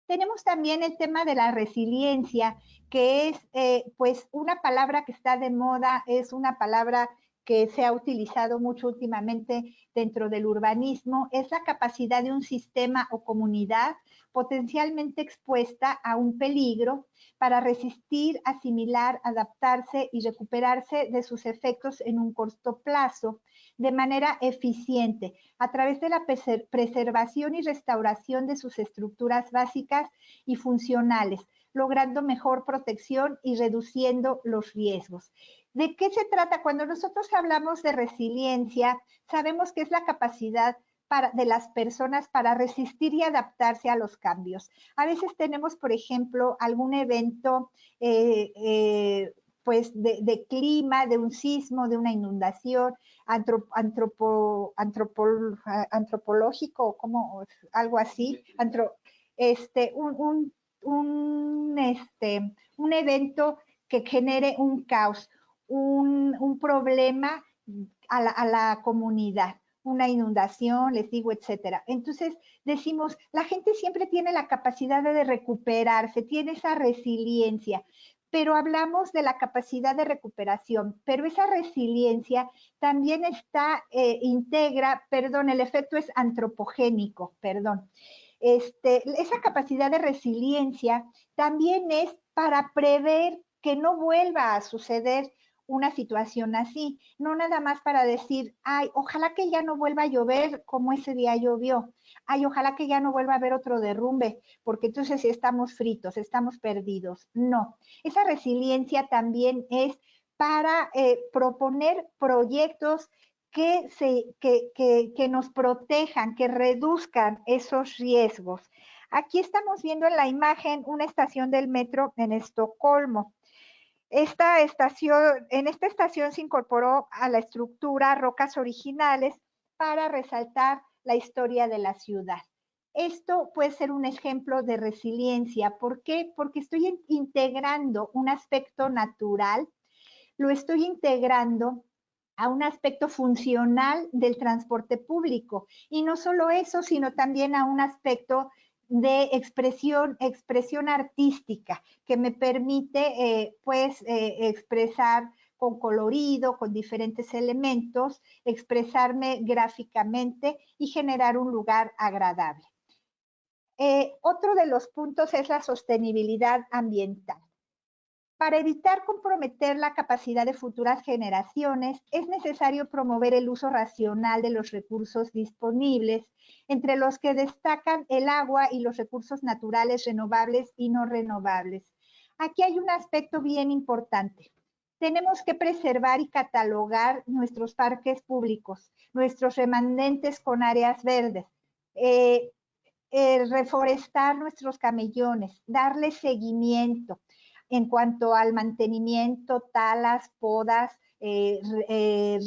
Tenemos también el tema de la resiliencia, que es pues una palabra que está de moda, es una palabra que se ha utilizado mucho últimamente dentro del urbanismo, es la capacidad de un sistema o comunidad potencialmente expuesta a un peligro para resistir, asimilar, adaptarse y recuperarse de sus efectos en un corto plazo de manera eficiente a través de la preservación y restauración de sus estructuras básicas y funcionales, logrando mejor protección y reduciendo los riesgos. ¿De qué se trata? Cuando nosotros hablamos de resiliencia, sabemos que es la capacidad de las personas para resistir y adaptarse a los cambios. A veces tenemos, por ejemplo, algún evento pues de clima, de un sismo, de una inundación, antropológico, como algo así, un evento que genere un caos, un problema a la comunidad, una inundación, les digo, etcétera. Entonces decimos, la gente siempre tiene la capacidad de recuperarse, tiene esa resiliencia, pero hablamos de la capacidad de recuperación, pero esa resiliencia también integra, perdón, el efecto es antropogénico, perdón. Esa capacidad de resiliencia también es para prever que no vuelva a suceder una situación así, no nada más para decir, ay, ojalá que ya no vuelva a llover como ese día llovió, ay, ojalá que ya no vuelva a haber otro derrumbe, porque entonces estamos fritos, estamos perdidos. No, esa resiliencia también es para proponer proyectos que nos protejan, que reduzcan esos riesgos. Aquí estamos viendo en la imagen una estación del metro en Estocolmo. En esta estación se incorporó a la estructura rocas originales para resaltar la historia de la ciudad. Esto puede ser un ejemplo de resiliencia. ¿Por qué? Porque estoy integrando un aspecto natural, lo estoy integrando a un aspecto funcional del transporte público. Y no solo eso, sino también a un aspecto de expresión artística que me permite expresar con colorido, con diferentes elementos, expresarme gráficamente y generar un lugar agradable. Otro de los puntos es la sostenibilidad ambiental. Para evitar comprometer la capacidad de futuras generaciones, es necesario promover el uso racional de los recursos disponibles, entre los que destacan el agua y los recursos naturales renovables y no renovables. Aquí hay un aspecto bien importante. Tenemos que preservar y catalogar nuestros parques públicos, nuestros remanentes con áreas verdes, reforestar nuestros camellones, darle seguimiento en cuanto al mantenimiento, talas, podas,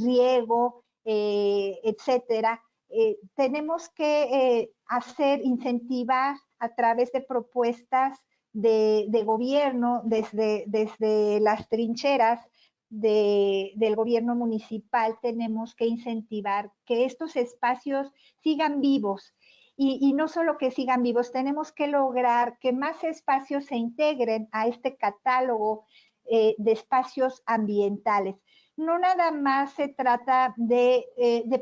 riego, etcétera. Tenemos que incentivar a través de propuestas de gobierno desde las trincheras del gobierno municipal. Tenemos que incentivar que estos espacios sigan vivos. Y no solo que sigan vivos, tenemos que lograr que más espacios se integren a este catálogo de espacios ambientales. No nada más se trata de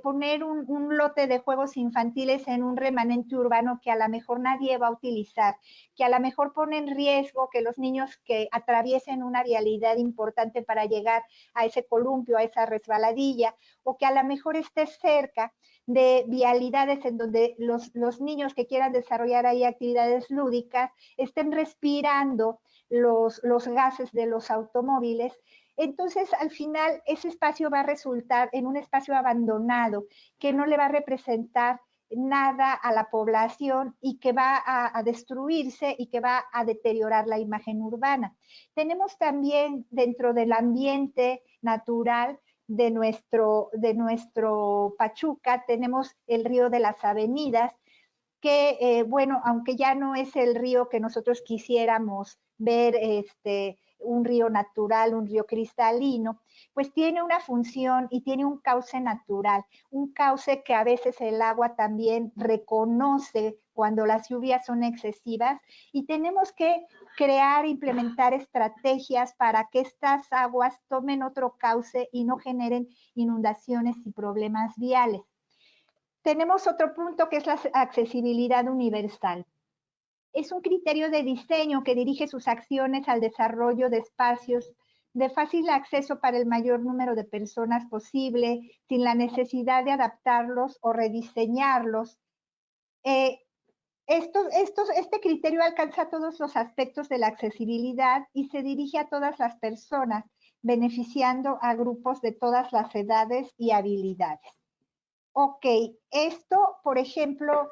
poner un lote de juegos infantiles en un remanente urbano que a lo mejor nadie va a utilizar, que a lo mejor pone en riesgo que los niños que atraviesen una vialidad importante para llegar a ese columpio, a esa resbaladilla, o que a lo mejor esté cerca de vialidades en donde los niños que quieran desarrollar ahí actividades lúdicas estén respirando los gases de los automóviles. Entonces, al final, ese espacio va a resultar en un espacio abandonado que no le va a representar nada a la población y que va a destruirse y que va a deteriorar la imagen urbana. Tenemos también dentro del ambiente natural de nuestro Pachuca, tenemos el río de las Avenidas, que, bueno, aunque ya no es el río que nosotros quisiéramos ver, un río natural, un río cristalino, pues tiene una función y tiene un cauce natural, un cauce que a veces el agua también reconoce cuando las lluvias son excesivas y tenemos que crear, implementar estrategias para que estas aguas tomen otro cauce y no generen inundaciones y problemas viales. Tenemos otro punto que es la accesibilidad universal. Es un criterio de diseño que dirige sus acciones al desarrollo de espacios de fácil acceso para el mayor número de personas posible, sin la necesidad de adaptarlos o rediseñarlos. Este criterio alcanza todos los aspectos de la accesibilidad y se dirige a todas las personas, beneficiando a grupos de todas las edades y habilidades. Ok, esto, por ejemplo,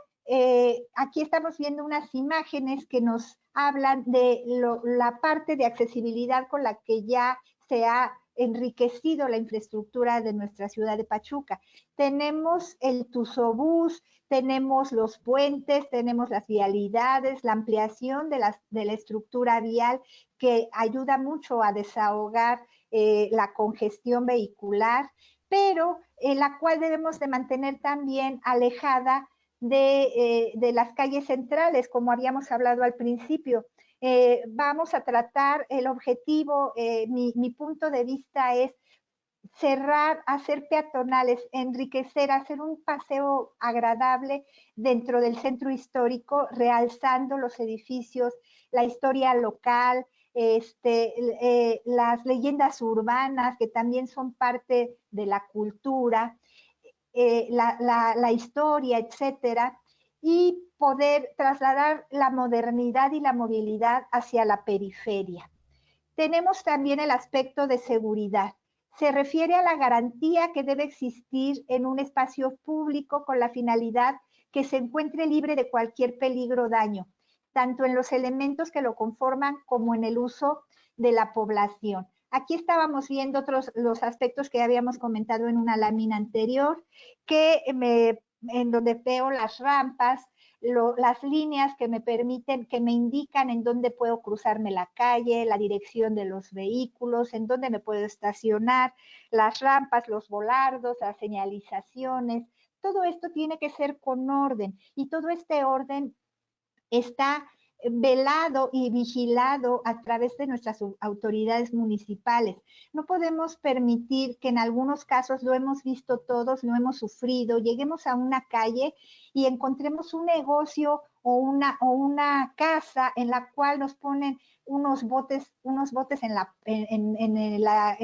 aquí estamos viendo unas imágenes que nos hablan de la parte de accesibilidad con la que ya se ha enriquecido la infraestructura de nuestra ciudad de Pachuca. Tenemos el Tuzobús, tenemos los puentes, tenemos las vialidades, la ampliación de la estructura vial que ayuda mucho a desahogar la congestión vehicular, pero la cual debemos de mantener también alejada de las calles centrales, como habíamos hablado al principio. Vamos a tratar el objetivo, mi punto de vista es cerrar, hacer peatonales, enriquecer, hacer un paseo agradable dentro del centro histórico, realzando los edificios, la historia local, las leyendas urbanas que también son parte de la cultura, la historia, etcétera, y poder trasladar la modernidad y la movilidad hacia la periferia. Tenemos también el aspecto de seguridad. Se refiere a la garantía que debe existir en un espacio público con la finalidad que se encuentre libre de cualquier peligro o daño, tanto en los elementos que lo conforman como en el uso de la población. Aquí estábamos viendo los aspectos que habíamos comentado en una lámina anterior, en donde veo las rampas, las líneas que me permiten, que me indican en dónde puedo cruzarme la calle, la dirección de los vehículos, en dónde me puedo estacionar, las rampas, los volardos, las señalizaciones. Todo esto tiene que ser con orden y todo este orden está velado y vigilado a través de nuestras autoridades municipales. No podemos permitir que en algunos casos, lo hemos visto todos, lo hemos sufrido, lleguemos a una calle y encontremos un negocio o una casa en la cual nos ponen unos botes en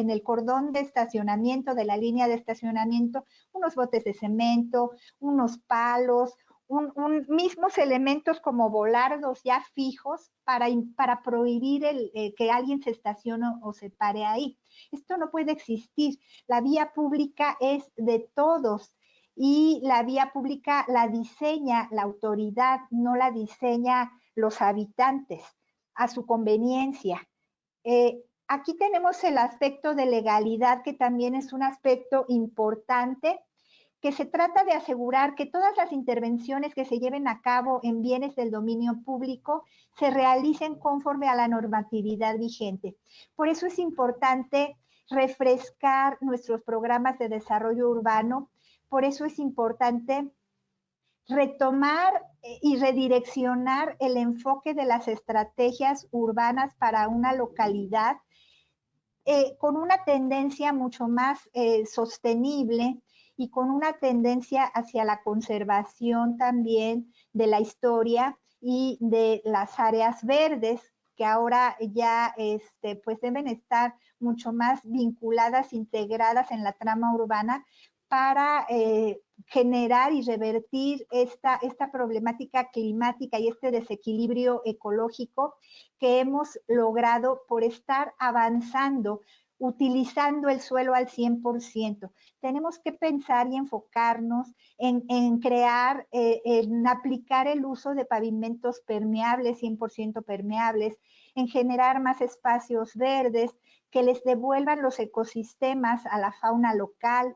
el cordón de estacionamiento, de la línea de estacionamiento, unos botes de cemento, unos palos, mismos elementos como volardos ya fijos para prohibir que alguien se estacione o se pare ahí. Esto no puede existir. La vía pública es de todos y la vía pública la diseña la autoridad, no la diseña los habitantes a su conveniencia. Aquí tenemos el aspecto de legalidad, que también es un aspecto importante, que se trata de asegurar que todas las intervenciones que se lleven a cabo en bienes del dominio público se realicen conforme a la normatividad vigente. Por eso es importante refrescar nuestros programas de desarrollo urbano, por eso es importante retomar y redireccionar el enfoque de las estrategias urbanas para una localidad con una tendencia mucho más sostenible y con una tendencia hacia la conservación también de la historia y de las áreas verdes, que ahora ya pues deben estar mucho más vinculadas, integradas en la trama urbana para generar y revertir esta problemática climática y este desequilibrio ecológico que hemos logrado por estar avanzando, utilizando el suelo al 100%. Tenemos que pensar y enfocarnos en crear, en aplicar el uso de pavimentos permeables, 100% permeables, en generar más espacios verdes que les devuelvan los ecosistemas a la fauna local,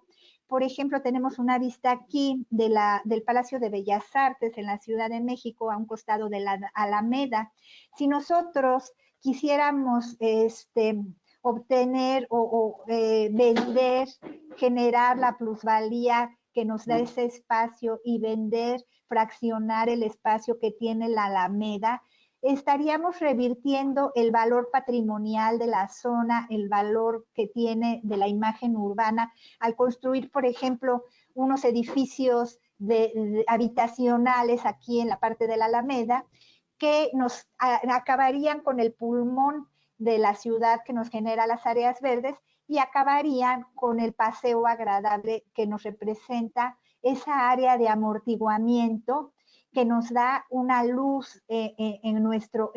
Por ejemplo, tenemos una vista aquí del Palacio de Bellas Artes en la Ciudad de México, a un costado de la Alameda. Si nosotros quisiéramos obtener o vender, generar la plusvalía que nos da ese espacio y vender, fraccionar el espacio que tiene la Alameda, estaríamos revirtiendo el valor patrimonial de la zona, el valor que tiene de la imagen urbana, al construir, por ejemplo, unos edificios habitacionales aquí en la parte de la Alameda, que nos acabarían con el pulmón de la ciudad que nos genera las áreas verdes y acabarían con el paseo agradable que nos representa esa área de amortiguamiento que nos da una luz en nuestro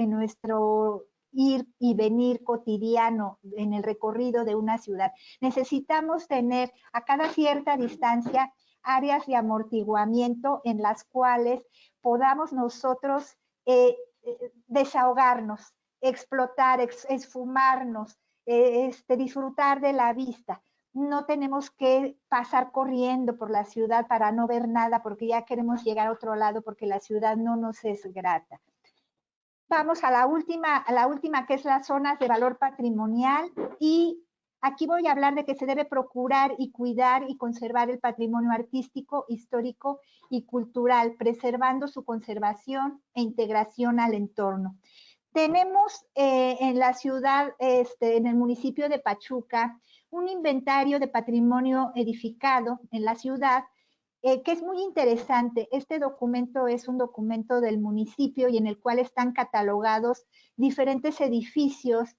ir y venir cotidiano en el recorrido de una ciudad. Necesitamos tener a cada cierta distancia áreas de amortiguamiento en las cuales podamos nosotros desahogarnos, explotar, esfumarnos, disfrutar de la vista. No tenemos que pasar corriendo por la ciudad para no ver nada porque ya queremos llegar a otro lado porque la ciudad no nos es grata. Vamos a la última que es las zonas de valor patrimonial, y aquí voy a hablar de que se debe procurar y cuidar y conservar el patrimonio artístico, histórico y cultural, preservando su conservación e integración al entorno. Tenemos en la ciudad, en el municipio de Pachuca, un inventario de patrimonio edificado en la ciudad, que es muy interesante. Este documento es un documento del municipio y en el cual están catalogados diferentes edificios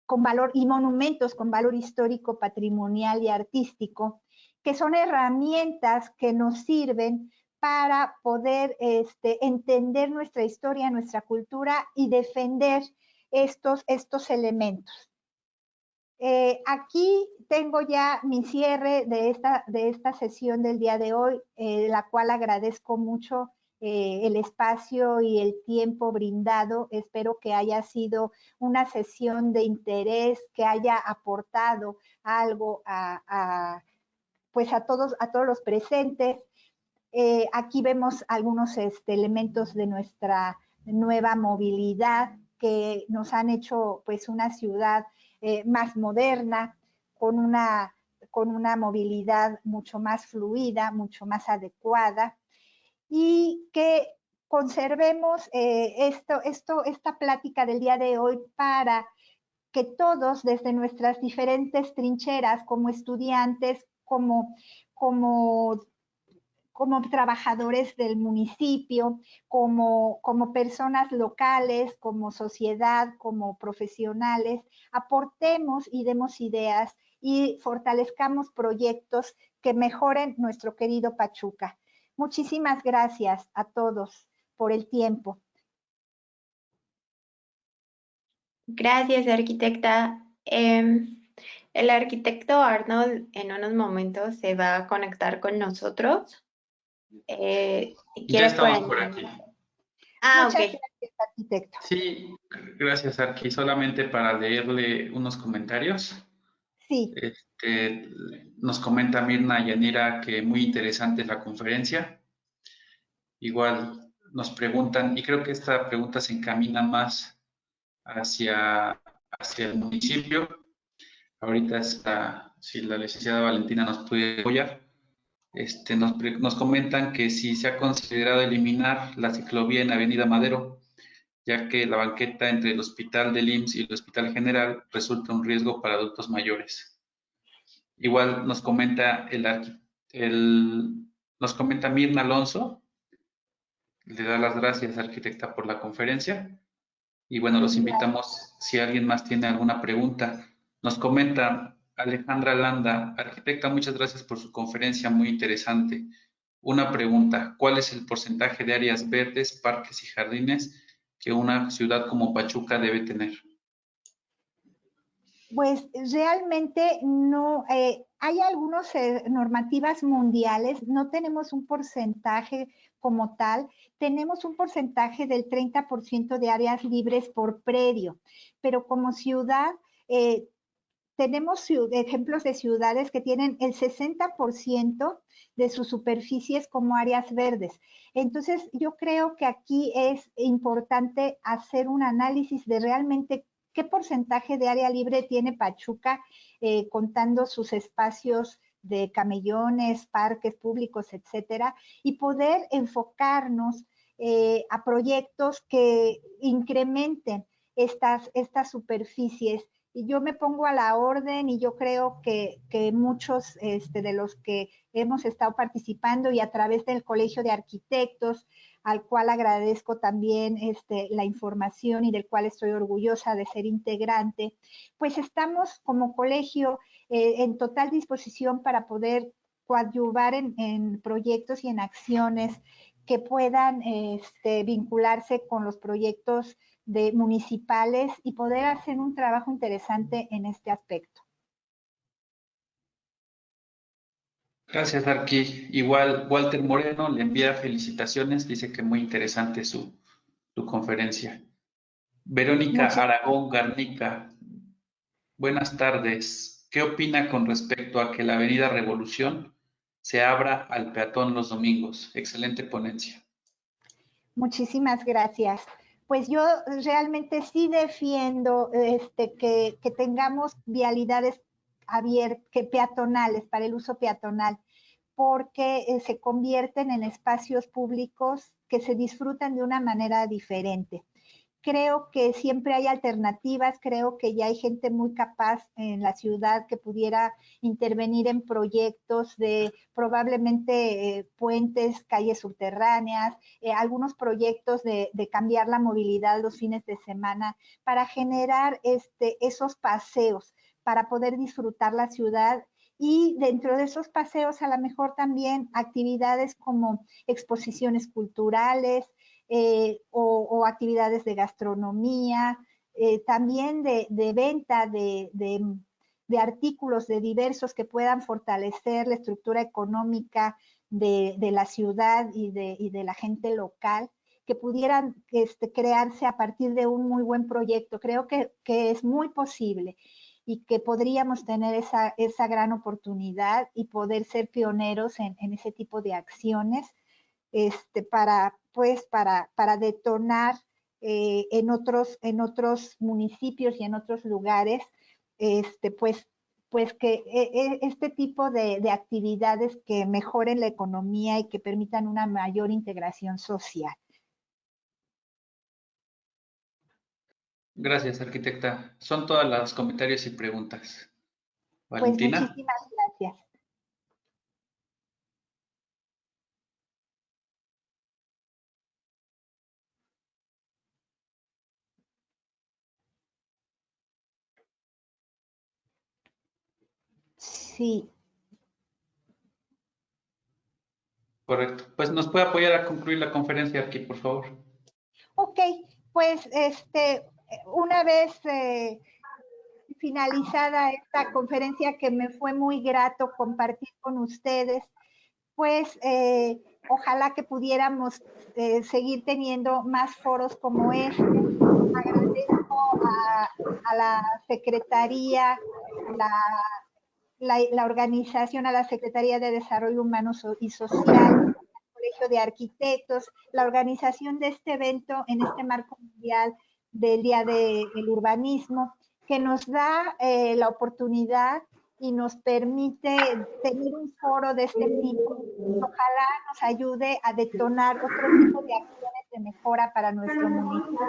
con valor y monumentos con valor histórico, patrimonial y artístico, que son herramientas que nos sirven para poder entender nuestra historia, nuestra cultura y defender estos elementos. Aquí tengo ya mi cierre de esta sesión del día de hoy, la cual agradezco mucho el espacio y el tiempo brindado. Espero que haya sido una sesión de interés, que haya aportado algo pues a todos los presentes. Aquí vemos algunos elementos de nuestra nueva movilidad que nos han hecho pues una ciudad más moderna, con una movilidad mucho más fluida, mucho más adecuada, y que conservemos esta plática del día de hoy para que todos desde nuestras diferentes trincheras como estudiantes, como trabajadores del municipio, como personas locales, como sociedad, como profesionales, aportemos y demos ideas y fortalezcamos proyectos que mejoren nuestro querido Pachuca. Muchísimas gracias a todos por el tiempo. Gracias, arquitecta. El arquitecto Arnold en unos momentos se va a conectar con nosotros. Si Ya estamos por aquí. Muchas ok. gracias, arquitecto. Sí, gracias, Arqui. Solamente para leerle unos comentarios. Sí. Nos comenta Mirna Yanira que muy interesante la conferencia. Igual nos preguntan, y creo que esta pregunta se encamina más hacia el municipio. Ahorita si la licenciada Valentina nos puede apoyar. Nos comentan que si se ha considerado eliminar la ciclovía en Avenida Madero, ya que la banqueta entre el Hospital del IMSS y el Hospital General resulta un riesgo para adultos mayores. Igual nos comenta nos comenta Mirna Alonso, le da las gracias, arquitecta, por la conferencia. Y bueno, los invitamos, si alguien más tiene alguna pregunta. Nos comenta Alejandra Landa, arquitecta, muchas gracias por su conferencia, muy interesante. Una pregunta, ¿cuál es el porcentaje de áreas verdes, parques y jardines que una ciudad como Pachuca debe tener? Pues realmente no, hay algunas normativas mundiales, no tenemos un porcentaje como tal, tenemos un porcentaje del 30% de áreas libres por predio, pero como ciudad tenemos ejemplos de ciudades que tienen el 60% de sus superficies como áreas verdes. Entonces, yo creo que aquí es importante hacer un análisis de realmente qué porcentaje de área libre tiene Pachuca, contando sus espacios de camellones, parques públicos, etcétera, y poder enfocarnos a proyectos que incrementen estas superficies. Y yo me pongo a la orden y yo creo que muchos de los que hemos estado participando y a través del Colegio de Arquitectos, al cual agradezco también la información y del cual estoy orgullosa de ser integrante, pues estamos como colegio en total disposición para poder coadyuvar en proyectos y en acciones que puedan vincularse con los proyectos municipales y poder hacer un trabajo interesante en este aspecto. Gracias, Arqui. Igual Walter Moreno le envía felicitaciones, dice que muy interesante su conferencia. Verónica Aragón Garnica, buenas tardes. ¿Qué opina con respecto a que la Avenida Revolución se abra al peatón los domingos? Excelente ponencia. Muchísimas gracias. Pues yo realmente sí defiendo que tengamos vialidades peatonales para el uso peatonal, porque se convierten en espacios públicos que se disfrutan de una manera diferente. Creo que siempre hay alternativas, creo que ya hay gente muy capaz en la ciudad que pudiera intervenir en proyectos de probablemente puentes, calles subterráneas, algunos proyectos de cambiar la movilidad los fines de semana para generar esos paseos, para poder disfrutar la ciudad y dentro de esos paseos a lo mejor también actividades como exposiciones culturales, o actividades de gastronomía, también de venta de artículos de diversos que puedan fortalecer la estructura económica de la ciudad y de la gente local, que pudieran crearse a partir de un muy buen proyecto. Creo que es muy posible y que podríamos tener esa gran oportunidad y poder ser pioneros en ese tipo de acciones para detonar en otros municipios y en otros lugares, pues que este tipo de actividades que mejoren la economía y que permitan una mayor integración social. Gracias, arquitecta. Son todos los comentarios y preguntas. Valentina. Pues muchísimas gracias. Sí. Correcto. Pues nos puede apoyar a concluir la conferencia aquí, por favor. Ok, pues una vez finalizada esta conferencia que me fue muy grato compartir con ustedes, pues ojalá que pudiéramos seguir teniendo más foros como este. Agradezco a la Secretaría, la organización, a la Secretaría de Desarrollo Humano y Social, al Colegio de Arquitectos, la organización de este evento en este marco mundial del Día del Urbanismo, que nos da la oportunidad y nos permite tener un foro de este tipo. Ojalá nos ayude a detonar otro tipo de acciones de mejora para nuestro municipio.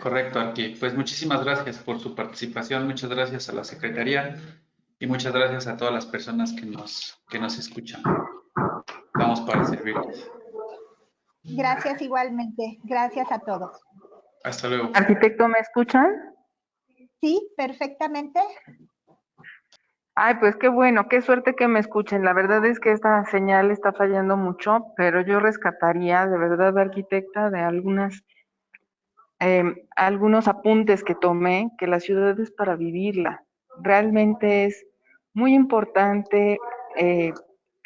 Correcto, Arqui. Pues muchísimas gracias por su participación, muchas gracias a la Secretaría y muchas gracias a todas las personas que nos escuchan. Vamos para servirles. Gracias igualmente. Gracias a todos. Hasta luego. Arquitecto, ¿me escuchan? Sí, perfectamente. Ay, pues qué bueno, qué suerte que me escuchen. La verdad es que esta señal está fallando mucho, pero yo rescataría de verdad, arquitecta, de algunas algunos apuntes que tomé, que la ciudad es para vivirla. Realmente es muy importante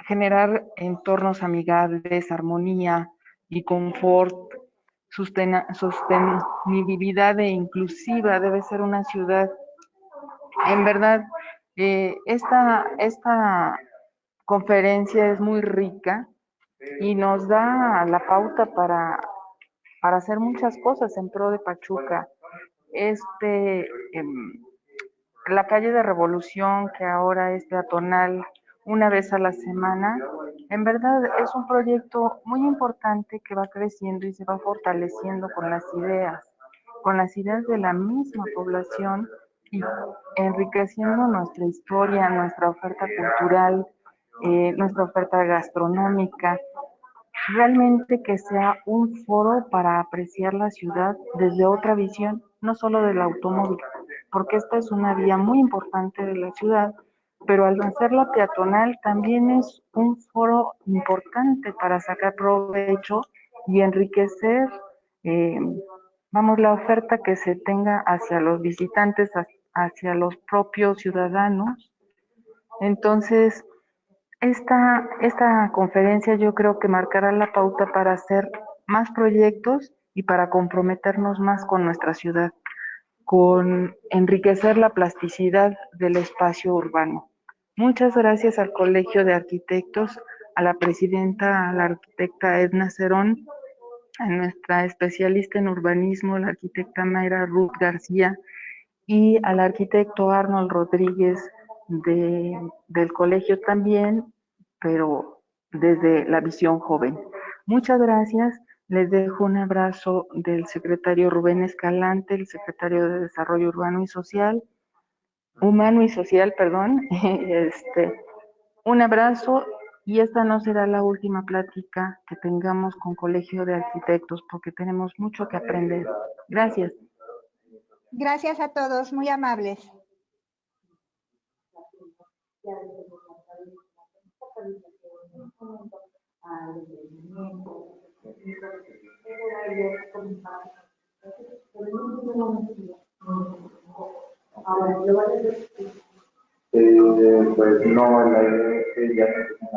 generar entornos amigables, armonía y confort, sostenibilidad e inclusiva. Debe ser una ciudad, en verdad, esta conferencia es muy rica y nos da la pauta para hacer muchas cosas en pro de Pachuca. La calle de Revolución, que ahora es peatonal una vez a la semana, en verdad es un proyecto muy importante que va creciendo y se va fortaleciendo con las ideas de la misma población y enriqueciendo nuestra historia, nuestra oferta cultural, nuestra oferta gastronómica. Realmente que sea un foro para apreciar la ciudad desde otra visión, no solo del automóvil, porque esta es una vía muy importante de la ciudad, pero al hacerla peatonal también es un foro importante para sacar provecho y enriquecer, eh, la oferta que se tenga hacia los visitantes, hacia los propios ciudadanos. Entonces, esta conferencia yo creo que marcará la pauta para hacer más proyectos y para comprometernos más con nuestra ciudad, con enriquecer la plasticidad del espacio urbano. Muchas gracias al Colegio de Arquitectos, a la presidenta, a la arquitecta Edna Cerón, a nuestra especialista en urbanismo, la arquitecta Mayra Ruth García, y al arquitecto Arnold Rodríguez del colegio también, pero desde la visión joven. Muchas gracias. Les dejo un abrazo del secretario Rubén Escalante, el secretario de Desarrollo Humano y Social, perdón. Un abrazo, y esta no será la última plática que tengamos con Colegio de Arquitectos, porque tenemos mucho que aprender. Gracias. Gracias a todos, muy amables. Pues no, la idea es que ya se empiezan a